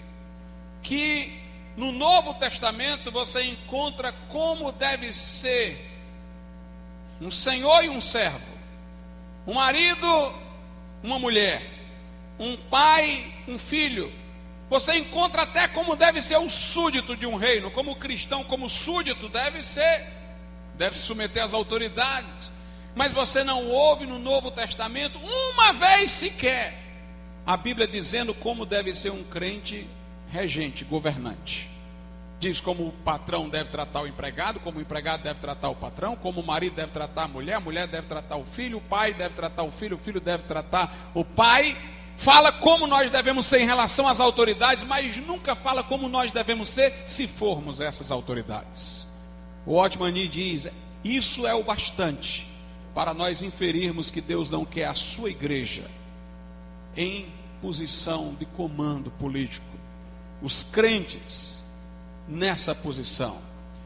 que no Novo Testamento você encontra como deve ser um senhor e um servo, um marido, uma mulher, um pai, um filho. Você encontra até como deve ser o súdito de um reino, como cristão, como súdito deve ser, deve se submeter às autoridades. Mas você não ouve no Novo Testamento uma vez sequer a Bíblia dizendo como deve ser um crente regente, governante. Diz como o patrão deve tratar o empregado, como o empregado deve tratar o patrão, como o marido deve tratar a mulher deve tratar o filho pai deve tratar o filho deve tratar o pai. Fala como nós devemos ser em relação às autoridades, mas nunca fala como nós devemos ser se formos essas autoridades. O Watchman Nee diz: isso é o bastante para nós inferirmos que Deus não quer a sua igreja em posição de comando político, os crentes nessa posição.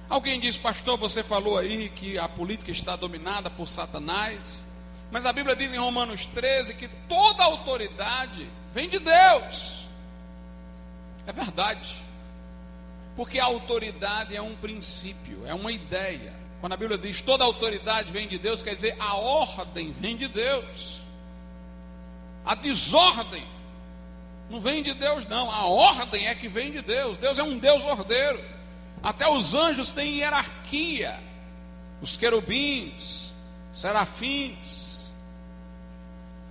Alguém diz: pastor, você falou aí que a política está dominada por Satanás, mas a Bíblia diz em Romanos 13 que toda autoridade vem de Deus. É verdade, porque a autoridade é um princípio, é uma ideia. Quando a Bíblia diz toda autoridade vem de Deus, quer dizer a ordem vem de Deus. A desordem não vem de Deus, não. A ordem é que vem de Deus. Deus é um Deus ordeiro. Até os anjos têm hierarquia. Os querubins, serafins.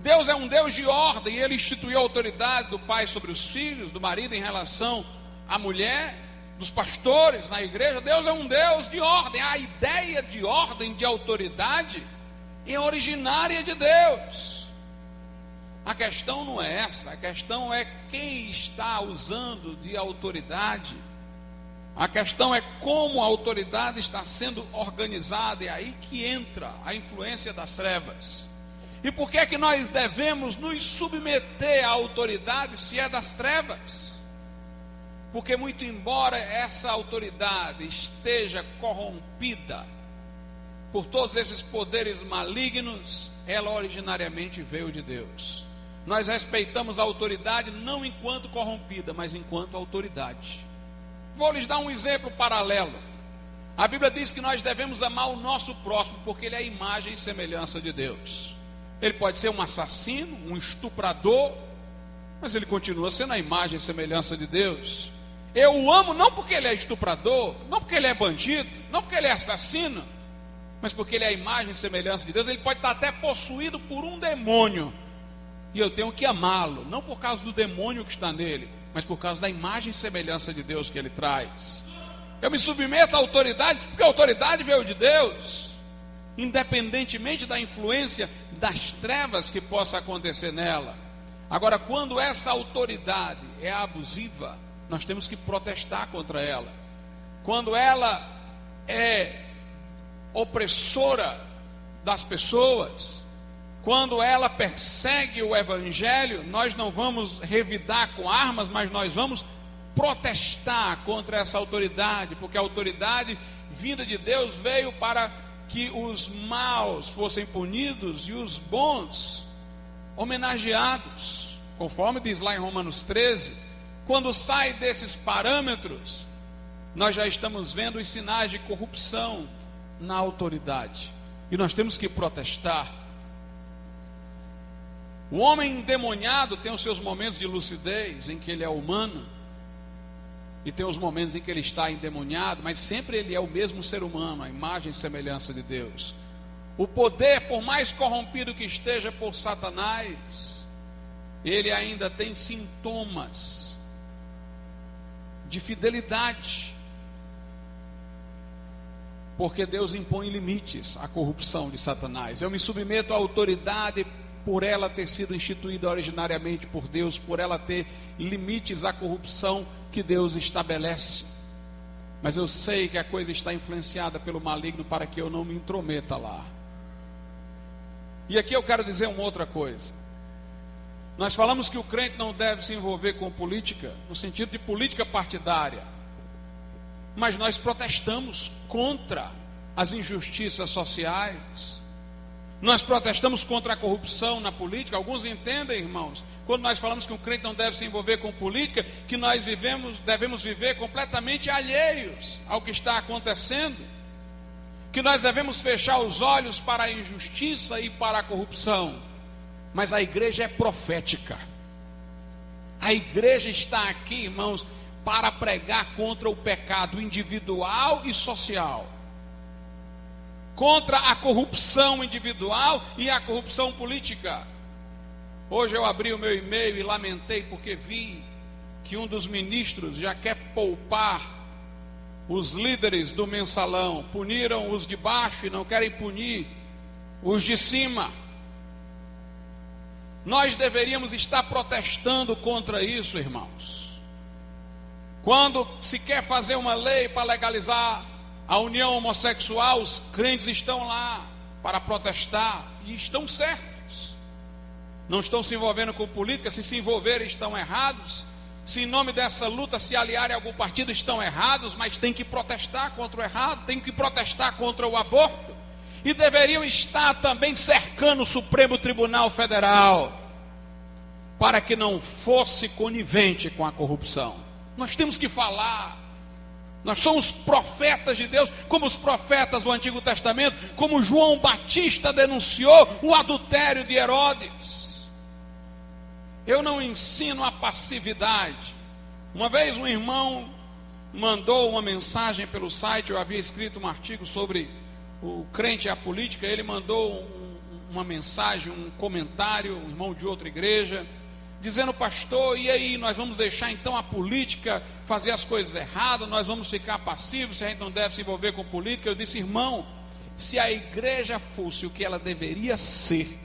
Deus é um Deus de ordem, Ele instituiu a autoridade do pai sobre os filhos, do marido em relação à mulher, dos pastores na igreja. Deus é um Deus de ordem. A ideia de ordem, de autoridade, é originária de Deus. A questão não é essa, a questão é quem está usando de autoridade. A questão é como a autoridade está sendo organizada, é aí que entra a influência das trevas. E por que é que nós devemos nos submeter à autoridade se é das trevas? Porque muito embora essa autoridade esteja corrompida por todos esses poderes malignos, ela originariamente veio de Deus. Nós respeitamos a autoridade não enquanto corrompida, mas enquanto autoridade. Vou lhes dar um exemplo paralelo. A Bíblia diz que nós devemos amar o nosso próximo, porque ele é a imagem e semelhança de Deus. Ele pode ser um assassino, um estuprador, mas ele continua sendo a imagem e semelhança de Deus. Eu o amo não porque ele é estuprador, não porque ele é bandido, não porque ele é assassino, mas porque ele é a imagem e semelhança de Deus. Ele pode estar até possuído por um demônio, e eu tenho que amá-lo, não por causa do demônio que está nele, mas por causa da imagem e semelhança de Deus que ele traz. Eu me submeto à autoridade, porque a autoridade veio de Deus, independentemente da influência das trevas que possa acontecer nela. Agora, quando essa autoridade é abusiva, nós temos que protestar contra ela. Quando ela é opressora das pessoas, quando ela persegue o evangelho, nós não vamos revidar com armas, mas nós vamos protestar contra essa autoridade, porque a autoridade vinda de Deus veio para que os maus fossem punidos e os bons homenageados, conforme diz lá em Romanos 13. Quando sai desses parâmetros, nós já estamos vendo os sinais de corrupção na autoridade, e nós temos que protestar. O homem endemoniado tem os seus momentos de lucidez, em que ele é humano, e tem os momentos em que ele está endemoniado, mas sempre ele é o mesmo ser humano, a imagem e semelhança de Deus. O poder, por mais corrompido que esteja por Satanás, ele ainda tem sintomas de fidelidade, porque Deus impõe limites à corrupção de Satanás. Eu me submeto à autoridade por ela ter sido instituída originariamente por Deus, por ela ter limites à corrupção que Deus estabelece. Mas eu sei que a coisa está influenciada pelo maligno para que eu não me intrometa lá. E aqui eu quero dizer uma outra coisa. Nós falamos que o crente não deve se envolver com política, no sentido de política partidária. Mas nós protestamos contra as injustiças sociais. Nós protestamos contra a corrupção na política. Alguns entendem, irmãos, quando nós falamos que um crente não deve se envolver com política, que nós devemos viver completamente alheios ao que está acontecendo, que nós devemos fechar os olhos para a injustiça e para a corrupção. Mas a igreja é profética. A igreja está aqui, irmãos, para pregar contra o pecado individual e social, contra a corrupção individual e a corrupção política. Hoje eu abri o meu e-mail e lamentei porque vi que um dos ministros já quer poupar os líderes do mensalão. Puniram os de baixo e não querem punir os de cima. Nós deveríamos estar protestando contra isso, irmãos. Quando se quer fazer uma lei para legalizar a união homossexual, os crentes estão lá para protestar, e estão certos. Não estão se envolvendo com política. Se envolverem, estão errados. Se em nome dessa luta se aliarem a algum partido, estão errados, mas tem que protestar contra o errado, tem que protestar contra o aborto. E deveriam estar também cercando o Supremo Tribunal Federal, para que não fosse conivente com a corrupção. Nós temos que falar. Nós somos profetas de Deus, como os profetas do Antigo Testamento, como João Batista denunciou o adultério de Herodes. Eu não ensino a passividade. Uma vez um irmão mandou uma mensagem pelo site, eu havia escrito um artigo sobre o crente e a política, ele mandou uma mensagem, um comentário, um irmão de outra igreja, dizendo: pastor, e aí, nós vamos deixar então a política fazer as coisas erradas, nós vamos ficar passivos, se a gente não deve se envolver com política? Eu disse: irmão, se a igreja fosse o que ela deveria ser,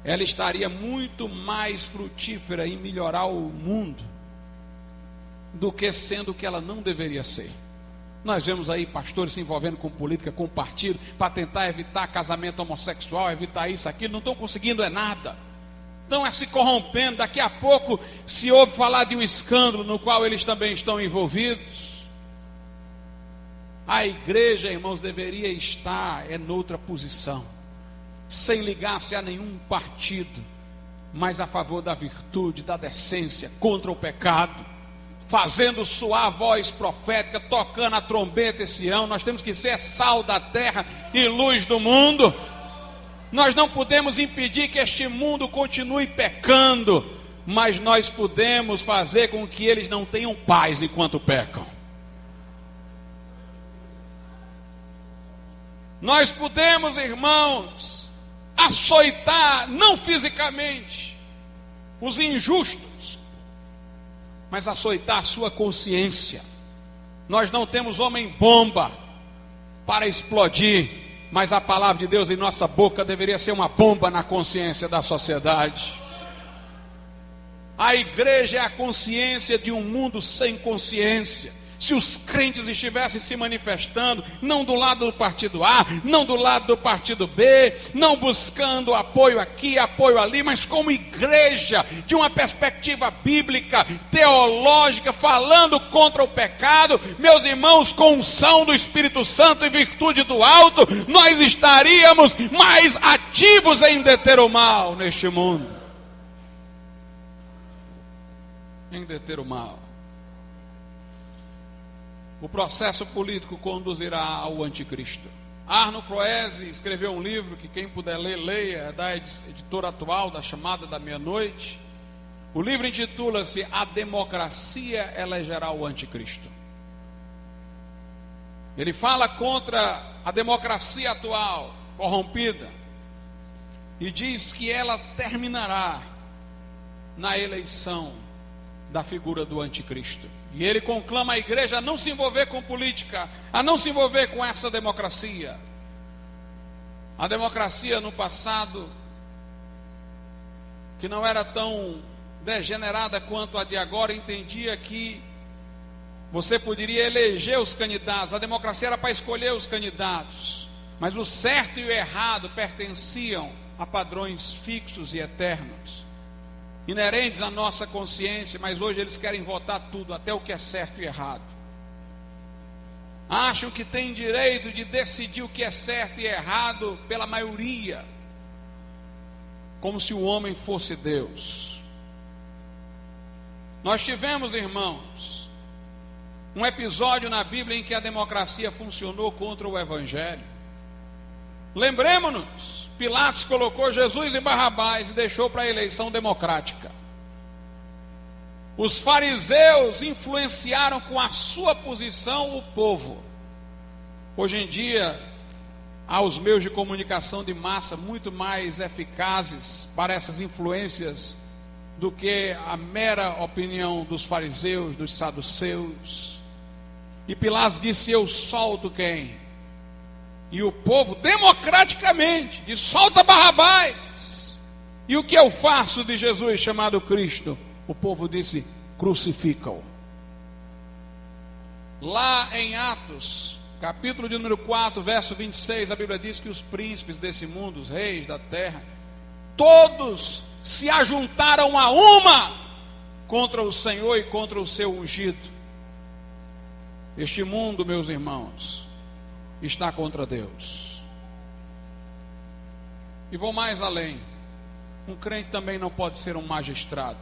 ela estaria muito mais frutífera em melhorar o mundo do que sendo o que ela não deveria ser. Nós vemos aí pastores se envolvendo com política, com partido, para tentar evitar casamento homossexual, evitar isso, aquilo, não estão conseguindo nada. Estão se corrompendo. Daqui a pouco se ouve falar de um escândalo no qual eles também estão envolvidos. A igreja, irmãos, deveria estar noutra posição, sem ligar-se a nenhum partido, mas a favor da virtude, da decência, contra o pecado, fazendo soar a voz profética, tocando a trombeta esse ano. Nós temos que ser sal da terra e luz do mundo. Nós não podemos impedir que este mundo continue pecando, mas nós podemos fazer com que eles não tenham paz enquanto pecam. Nós podemos, irmãos, açoitar, não fisicamente, os injustos, mas açoitar a sua consciência. Nós não temos homem-bomba para explodir, mas a palavra de Deus em nossa boca deveria ser uma bomba na consciência da sociedade. A igreja é a consciência de um mundo sem consciência. Se os crentes estivessem se manifestando, não do lado do partido A, não do lado do partido B, não buscando apoio aqui, apoio ali, mas como igreja, de uma perspectiva bíblica, teológica, falando contra o pecado, meus irmãos, com unção do Espírito Santo e virtude do alto, nós estaríamos mais ativos em deter o mal neste mundo. Em deter o mal. O processo político conduzirá ao anticristo. Arno Froese escreveu um livro que quem puder ler, leia, é da editora atual, da Chamada da Meia-Noite. O livro intitula-se A Democracia Elegerá o Anticristo. Ele fala contra a democracia atual, corrompida, e diz que ela terminará na eleição da figura do anticristo. E ele conclama a igreja a não se envolver com política, a não se envolver com essa democracia. A democracia no passado, que não era tão degenerada quanto a de agora, entendia que você poderia eleger os candidatos. A democracia era para escolher os candidatos, mas o certo e o errado pertenciam a padrões fixos e eternos, inerentes à nossa consciência, mas hoje eles querem votar tudo, até o que é certo e errado. Acham que têm direito de decidir o que é certo e errado pela maioria, como se o homem fosse Deus. Nós tivemos, irmãos, um episódio na Bíblia em que a democracia funcionou contra o Evangelho. Lembremos-nos, Pilatos colocou Jesus e Barrabás e deixou para a eleição democrática. Os fariseus influenciaram com a sua posição o povo. Hoje em dia, há os meios de comunicação de massa muito mais eficazes para essas influências do que a mera opinião dos fariseus, dos saduceus. E Pilatos disse: eu solto quem? E o povo, democraticamente, diz: solta Barrabás. E o que eu faço de Jesus chamado Cristo? O povo disse: crucifica-o. Lá em Atos, capítulo de número 4, verso 26, a Bíblia diz que os príncipes desse mundo, os reis da terra, todos se ajuntaram a uma contra o Senhor e contra o seu ungido. Este mundo, meus irmãos, está contra Deus. E vou mais além. Um crente também não pode ser um magistrado,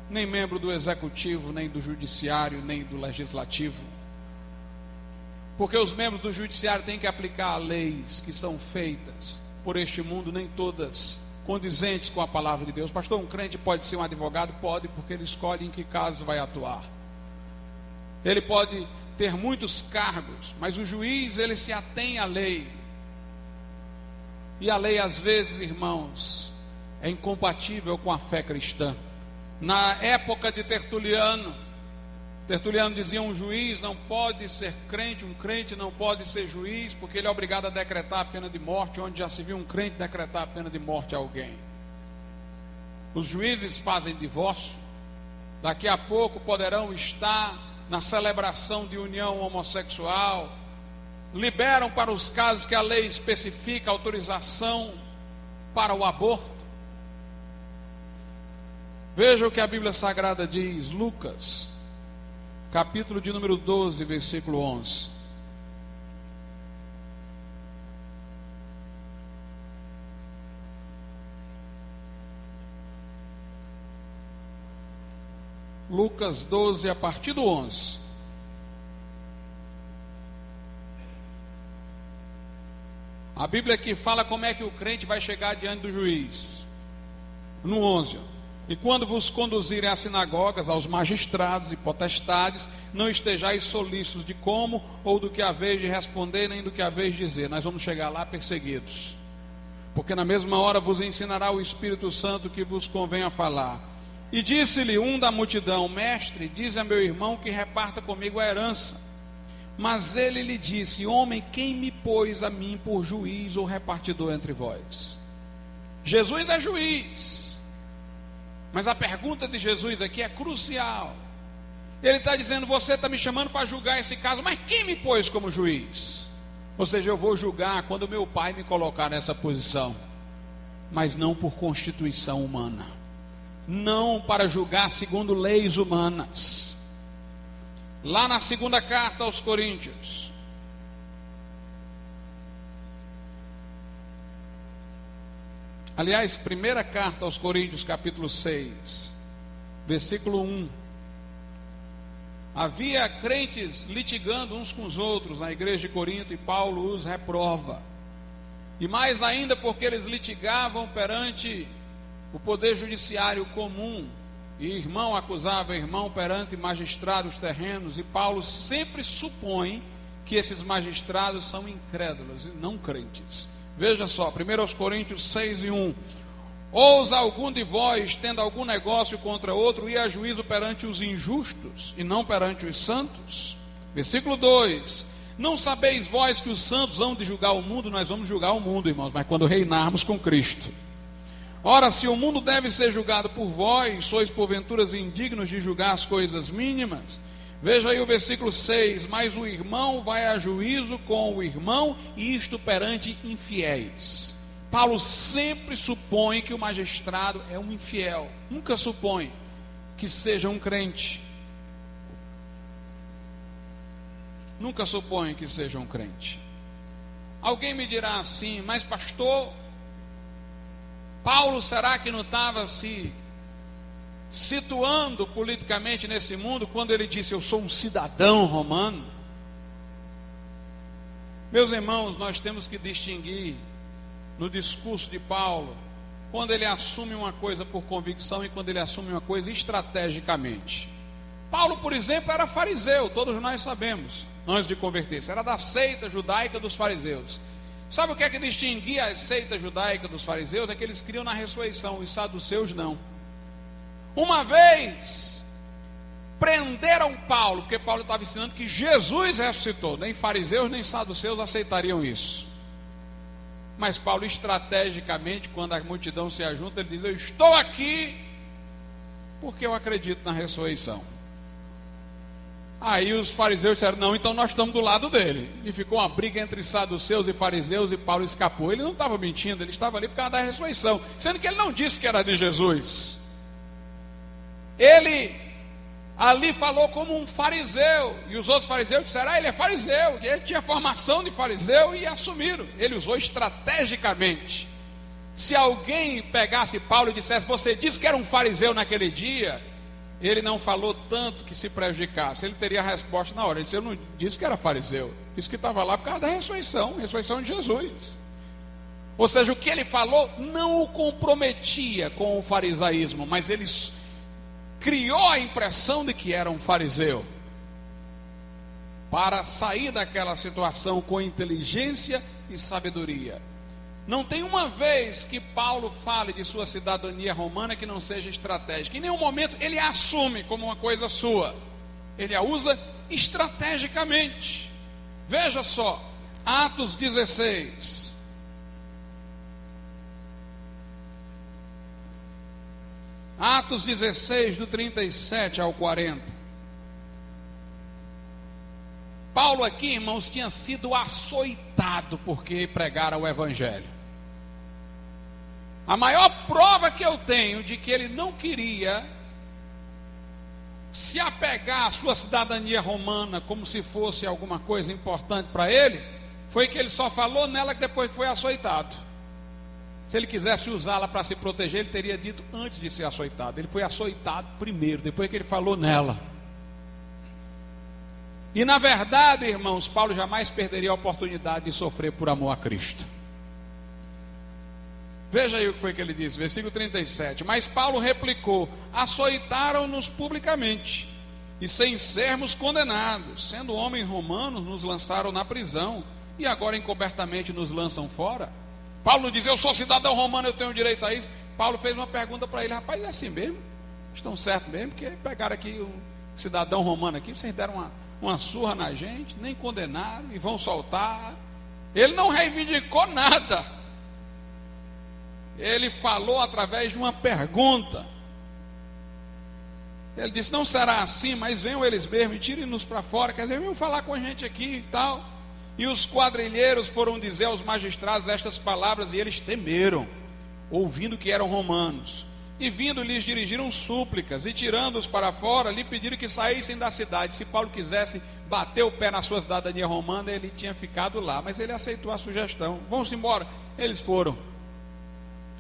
nem membro do executivo, nem do judiciário, nem do legislativo, porque os membros do judiciário têm que aplicar leis que são feitas por este mundo, nem todas condizentes com a palavra de Deus. Pastor, um crente pode ser um advogado? Pode, porque ele escolhe em que casos vai atuar. Ele pode ter muitos cargos, mas o juiz, ele se atém à lei. E a lei, às vezes, irmãos, é incompatível com a fé cristã. Na época de Tertuliano dizia: um juiz não pode ser crente, um crente não pode ser juiz, porque ele é obrigado a decretar a pena de morte, onde já se viu um crente decretar a pena de morte a alguém. Os juízes fazem divórcio, daqui a pouco poderão estar na celebração de união homossexual, liberam para os casos que a lei especifica autorização para o aborto. Veja o que a Bíblia Sagrada diz, Lucas, capítulo de número 12, versículo 11. Lucas 12, a partir do 11. A Bíblia aqui fala como é que o crente vai chegar diante do juiz. No 11. E quando vos conduzirem às sinagogas, aos magistrados e potestades, não estejais solícitos de como ou do que haveis de responder, nem do que haveis de dizer. Nós vamos chegar lá perseguidos. Porque na mesma hora vos ensinará o Espírito Santo que vos convém a falar. E disse-lhe um da multidão: mestre, diz a meu irmão que reparta comigo a herança. Mas ele lhe disse: homem, quem me pôs a mim por juiz ou repartidor entre vós? Jesus é juiz, mas a pergunta de Jesus aqui é crucial. Ele está dizendo: você está me chamando para julgar esse caso, mas quem me pôs como juiz? Ou seja, eu vou julgar quando meu pai me colocar nessa posição, mas não por constituição humana, não para julgar segundo leis humanas. Lá na segunda carta aos Coríntios, aliás, primeira carta aos Coríntios, capítulo 6, versículo 1. Havia crentes litigando uns com os outros na igreja de Corinto, e Paulo os reprova. E mais ainda porque eles litigavam perante o poder judiciário comum, e irmão acusava irmão perante magistrados terrenos, e Paulo sempre supõe que esses magistrados são incrédulos e não crentes. Veja só, 1 Coríntios 6 e 1. Ousa algum de vós, tendo algum negócio contra outro, ir a juízo perante os injustos e não perante os santos? Versículo 2. Não sabeis vós que os santos hão de julgar o mundo? Nós vamos julgar o mundo, irmãos, mas quando reinarmos com Cristo. Ora, se o mundo deve ser julgado por vós, sois porventura indignos de julgar as coisas mínimas? Veja aí o versículo 6. Mas o irmão vai a juízo com o irmão, e isto perante infiéis. Paulo sempre supõe que o magistrado é um infiel, nunca supõe que seja um crente. Nunca supõe que seja um crente. Alguém me dirá assim: mas pastor, Paulo, será que não estava se situando politicamente nesse mundo quando ele disse: eu sou um cidadão romano? Meus irmãos, nós temos que distinguir no discurso de Paulo quando ele assume uma coisa por convicção e quando ele assume uma coisa estrategicamente. Paulo, por exemplo, era fariseu, todos nós sabemos, antes de converter-se, era da seita judaica dos fariseus. Sabe o que é que distinguia a seita judaica dos fariseus? É que eles criam na ressurreição, os saduceus não. Uma vez prenderam Paulo, porque Paulo estava ensinando que Jesus ressuscitou. Nem fariseus nem saduceus aceitariam isso. Mas Paulo, estrategicamente, quando a multidão se ajunta, ele diz: eu estou aqui porque eu acredito na ressurreição. Aí os fariseus disseram: não, então nós estamos do lado dele. E ficou uma briga entre saduceus e fariseus, e Paulo escapou. Ele não estava mentindo, ele estava ali por causa da ressurreição, sendo que ele não disse que era de Jesus. Ele ali falou como um fariseu, e os outros fariseus disseram: ele é fariseu, ele tinha formação de fariseu, e assumiram. Ele usou estrategicamente. Se alguém pegasse Paulo e dissesse: você disse que era um fariseu naquele dia, ele não falou tanto que se prejudicasse, ele teria a resposta na hora. Ele disse: eu não disse que era fariseu, disse que estava lá por causa da ressurreição de Jesus. Ou seja, o que ele falou não o comprometia com o farisaísmo, mas ele criou a impressão de que era um fariseu, para sair daquela situação com inteligência e sabedoria. Não tem uma vez que Paulo fale de sua cidadania romana que não seja estratégica. Em nenhum momento ele a assume como uma coisa sua. Ele a usa estrategicamente. Veja só, Atos 16. Atos 16, do 37 ao 40. Paulo aqui, irmãos, tinha sido açoitado porque pregara o Evangelho. A maior prova que eu tenho de que ele não queria se apegar à sua cidadania romana como se fosse alguma coisa importante para ele, foi que ele só falou nela que depois foi açoitado. Se ele quisesse usá-la para se proteger, ele teria dito antes de ser açoitado. Ele foi açoitado primeiro, depois que ele falou nela. E na verdade, irmãos, Paulo jamais perderia a oportunidade de sofrer por amor a Cristo. Veja aí o que foi que ele disse, versículo 37. Mas Paulo replicou: açoitaram-nos publicamente, e sem sermos condenados, sendo homens romanos, nos lançaram na prisão, e agora encobertamente nos lançam fora. Paulo diz: eu sou cidadão romano, eu tenho direito a isso. Paulo fez uma pergunta para ele: rapaz, é assim mesmo? Estão certos mesmo? Porque pegaram aqui um cidadão romano aqui, vocês deram uma surra na gente, nem condenaram e vão soltar. Ele não reivindicou nada. Ele falou através de uma pergunta. Ele disse: não será assim, mas venham eles mesmo e tirem-nos para fora. Quer dizer, venham falar com a gente aqui e tal. E os quadrilheiros foram dizer aos magistrados estas palavras, e eles temeram, ouvindo que eram romanos. E vindo lhes dirigiram súplicas, e tirando-os para fora, lhe pediram que saíssem da cidade. Se Paulo quisesse bater o pé na sua cidadania romana, ele tinha ficado lá, mas ele aceitou a sugestão. Vamos embora. Eles foram.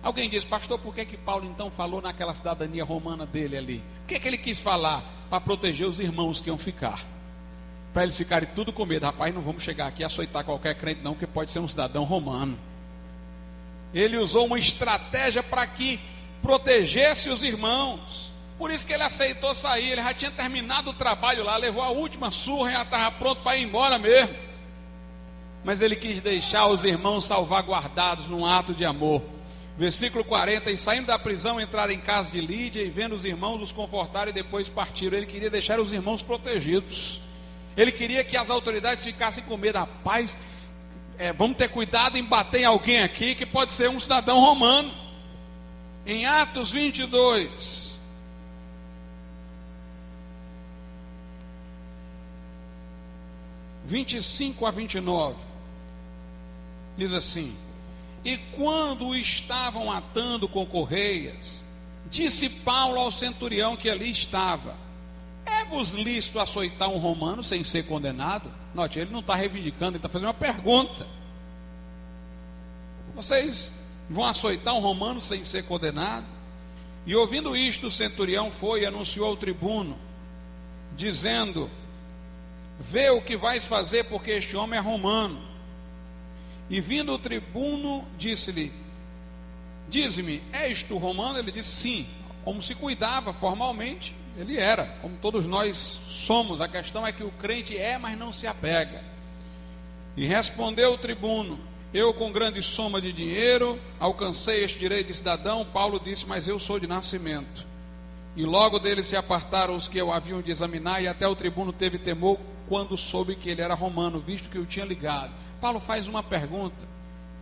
Alguém diz: pastor, por que Paulo então falou naquela cidadania romana dele ali? O que ele quis falar? Para proteger os irmãos que iam ficar, para eles ficarem tudo com medo. Rapaz, não vamos chegar aqui e açoitar qualquer crente não, que pode ser um cidadão romano. Ele usou uma estratégia para que protegesse os irmãos. Por isso que ele aceitou sair. Ele já tinha terminado o trabalho lá, levou a última surra e já estava pronto para ir embora mesmo. Mas ele quis deixar os irmãos salvaguardados num ato de amor. Versículo 40, e saindo da prisão entraram em casa de Lídia, e vendo os irmãos os confortaram e depois partiram. Ele queria deixar os irmãos protegidos. Ele queria que as autoridades ficassem com medo. Rapaz, vamos ter cuidado em bater em alguém aqui que pode ser um cidadão romano. Em Atos 22, (25 a 29), diz assim: e quando o estavam atando com correias, disse Paulo ao centurião que ali estava: é-vos lícito açoitar um romano sem ser condenado? Note, ele não está reivindicando, ele está fazendo uma pergunta. Vocês vão açoitar um romano sem ser condenado? E ouvindo isto, o centurião foi e anunciou ao tribuno, dizendo: vê o que vais fazer, porque este homem é romano. E vindo o tribuno, disse-lhe: dize-me, és tu romano? Ele disse: sim. Como se cuidava formalmente, ele era, como todos nós somos. A questão é que o crente é, mas não se apega. E respondeu o tribuno: eu com grande soma de dinheiro alcancei este direito de cidadão. Paulo disse: mas eu sou de nascimento. E logo dele se apartaram os que o haviam de examinar, e até o tribuno teve temor quando soube que ele era romano, visto que o tinha ligado. Paulo faz uma pergunta,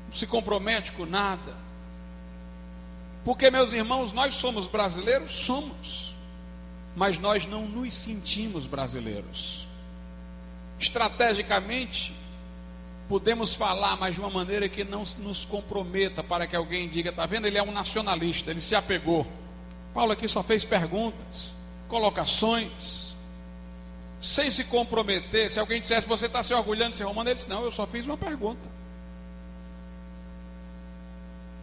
não se compromete com nada. Porque, meus irmãos, nós somos brasileiros? Somos. Mas nós não nos sentimos brasileiros. Estrategicamente, podemos falar, mas de uma maneira que não nos comprometa, para que alguém diga: está vendo, ele é um nacionalista, ele se apegou. Paulo aqui só fez perguntas, colocações, sem se comprometer. Se alguém dissesse: você está se orgulhando de ser romano? Ele disse: não, eu só fiz uma pergunta.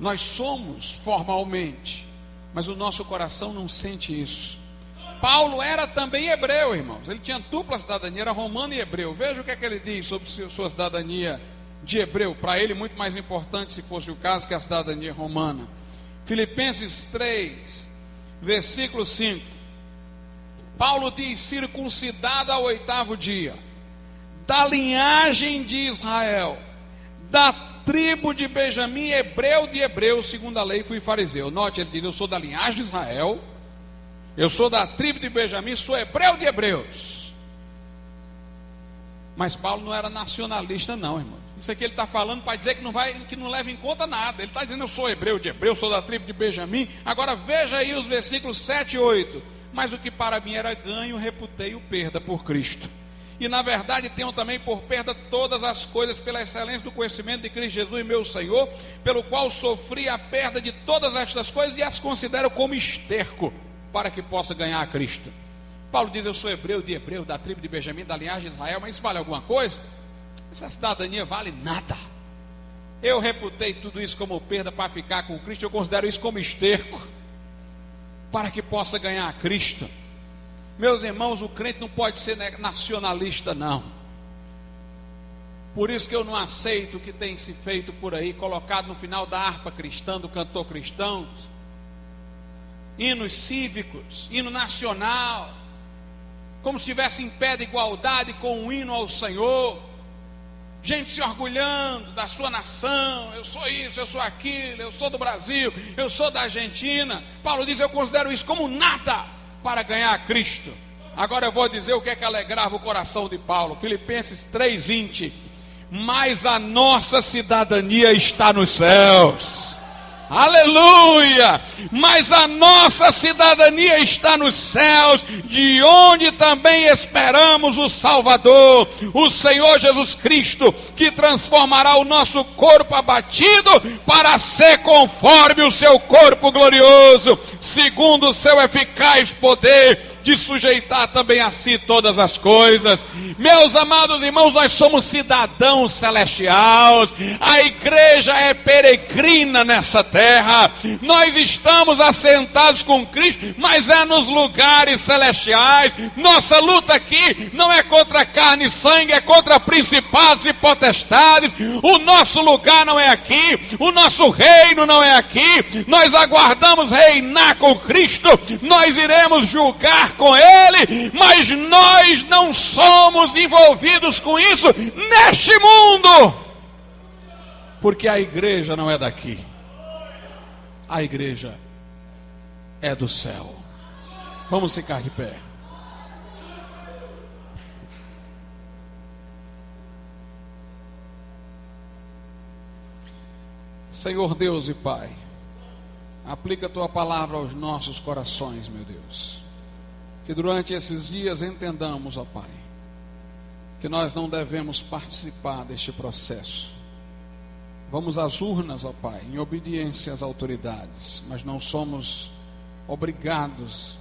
Nós somos formalmente, mas o nosso coração não sente isso. Paulo era também hebreu, irmãos. Ele tinha dupla cidadania, era romano e hebreu. Veja o que é que ele diz sobre sua cidadania de hebreu. Para ele, muito mais importante, se fosse o caso, que a cidadania romana. Filipenses 3, versículo 5. Paulo diz: circuncidado ao 8º dia, da linhagem de Israel, da tribo de Benjamim, hebreu de hebreus, segundo a lei fui fariseu. Note, ele diz, eu sou da linhagem de Israel, eu sou da tribo de Benjamim, sou hebreu de hebreus. Mas Paulo não era nacionalista não, irmão. Isso aqui ele está falando para dizer que não leva em conta nada. Ele está dizendo, eu sou hebreu de hebreus, sou da tribo de Benjamim. Agora veja aí os versículos 7 e 8. Mas o que para mim era ganho, reputei-o perda por Cristo. E na verdade tenho também por perda todas as coisas pela excelência do conhecimento de Cristo Jesus, meu Senhor, pelo qual sofri a perda de todas estas coisas e as considero como esterco, para que possa ganhar a Cristo. Paulo diz, eu sou hebreu de hebreu, da tribo de Benjamim, da linhagem de Israel, mas isso vale alguma coisa? Essa cidadania vale nada. Eu reputei tudo isso como perda para ficar com Cristo, eu considero isso como esterco, para que possa ganhar a Cristo. Meus irmãos, o crente não pode ser nacionalista não. Por isso que eu não aceito o que tem se feito por aí, colocado no final da harpa cristã, do cantor cristão, hinos cívicos, hino nacional, como se estivesse em pé de igualdade com um hino ao Senhor, gente se orgulhando da sua nação, eu sou isso, eu sou aquilo, eu sou do Brasil, eu sou da Argentina. Paulo diz, eu considero isso como nada para ganhar a Cristo. Agora eu vou dizer o que é que alegrava o coração de Paulo, Filipenses 3:20, mas a nossa cidadania está nos céus. Aleluia! Mas a nossa cidadania está nos céus, de onde também esperamos o Salvador, o Senhor Jesus Cristo, que transformará o nosso corpo abatido para ser conforme o seu corpo glorioso, segundo o seu eficaz poder de sujeitar também a si todas as coisas. Meus amados irmãos, nós somos cidadãos celestiais, a igreja é peregrina nessa terra, nós estamos assentados com Cristo, mas é nos lugares celestiais. Nossa luta aqui não é contra carne e sangue, é contra principados e potestades. O nosso lugar não é aqui, o nosso reino não é aqui, nós aguardamos reinar com Cristo, nós iremos julgar com Ele, mas nós não somos envolvidos com isso neste mundo, porque a igreja não é daqui, a igreja é do céu. Vamos ficar de pé. Senhor Deus e Pai, aplica a Tua palavra aos nossos corações, meu Deus. Que durante esses dias entendamos, ó Pai, que nós não devemos participar deste processo. Vamos às urnas, ó Pai, em obediência às autoridades, mas não somos obrigados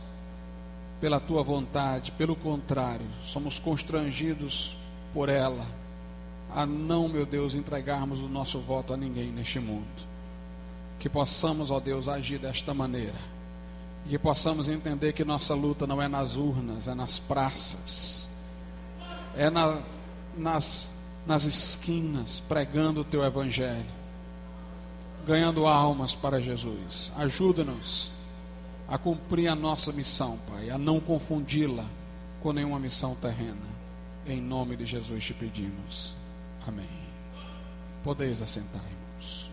pela Tua vontade, pelo contrário, somos constrangidos por ela a não, meu Deus, entregarmos o nosso voto a ninguém neste mundo. Que possamos, ó Deus, agir desta maneira. E que possamos entender que nossa luta não é nas urnas, é nas praças, é nas esquinas, pregando o Teu Evangelho, ganhando almas para Jesus. Ajuda-nos a cumprir a nossa missão, Pai, a não confundi-la com nenhuma missão terrena. Em nome de Jesus te pedimos. Amém. Podeis assentar, irmãos.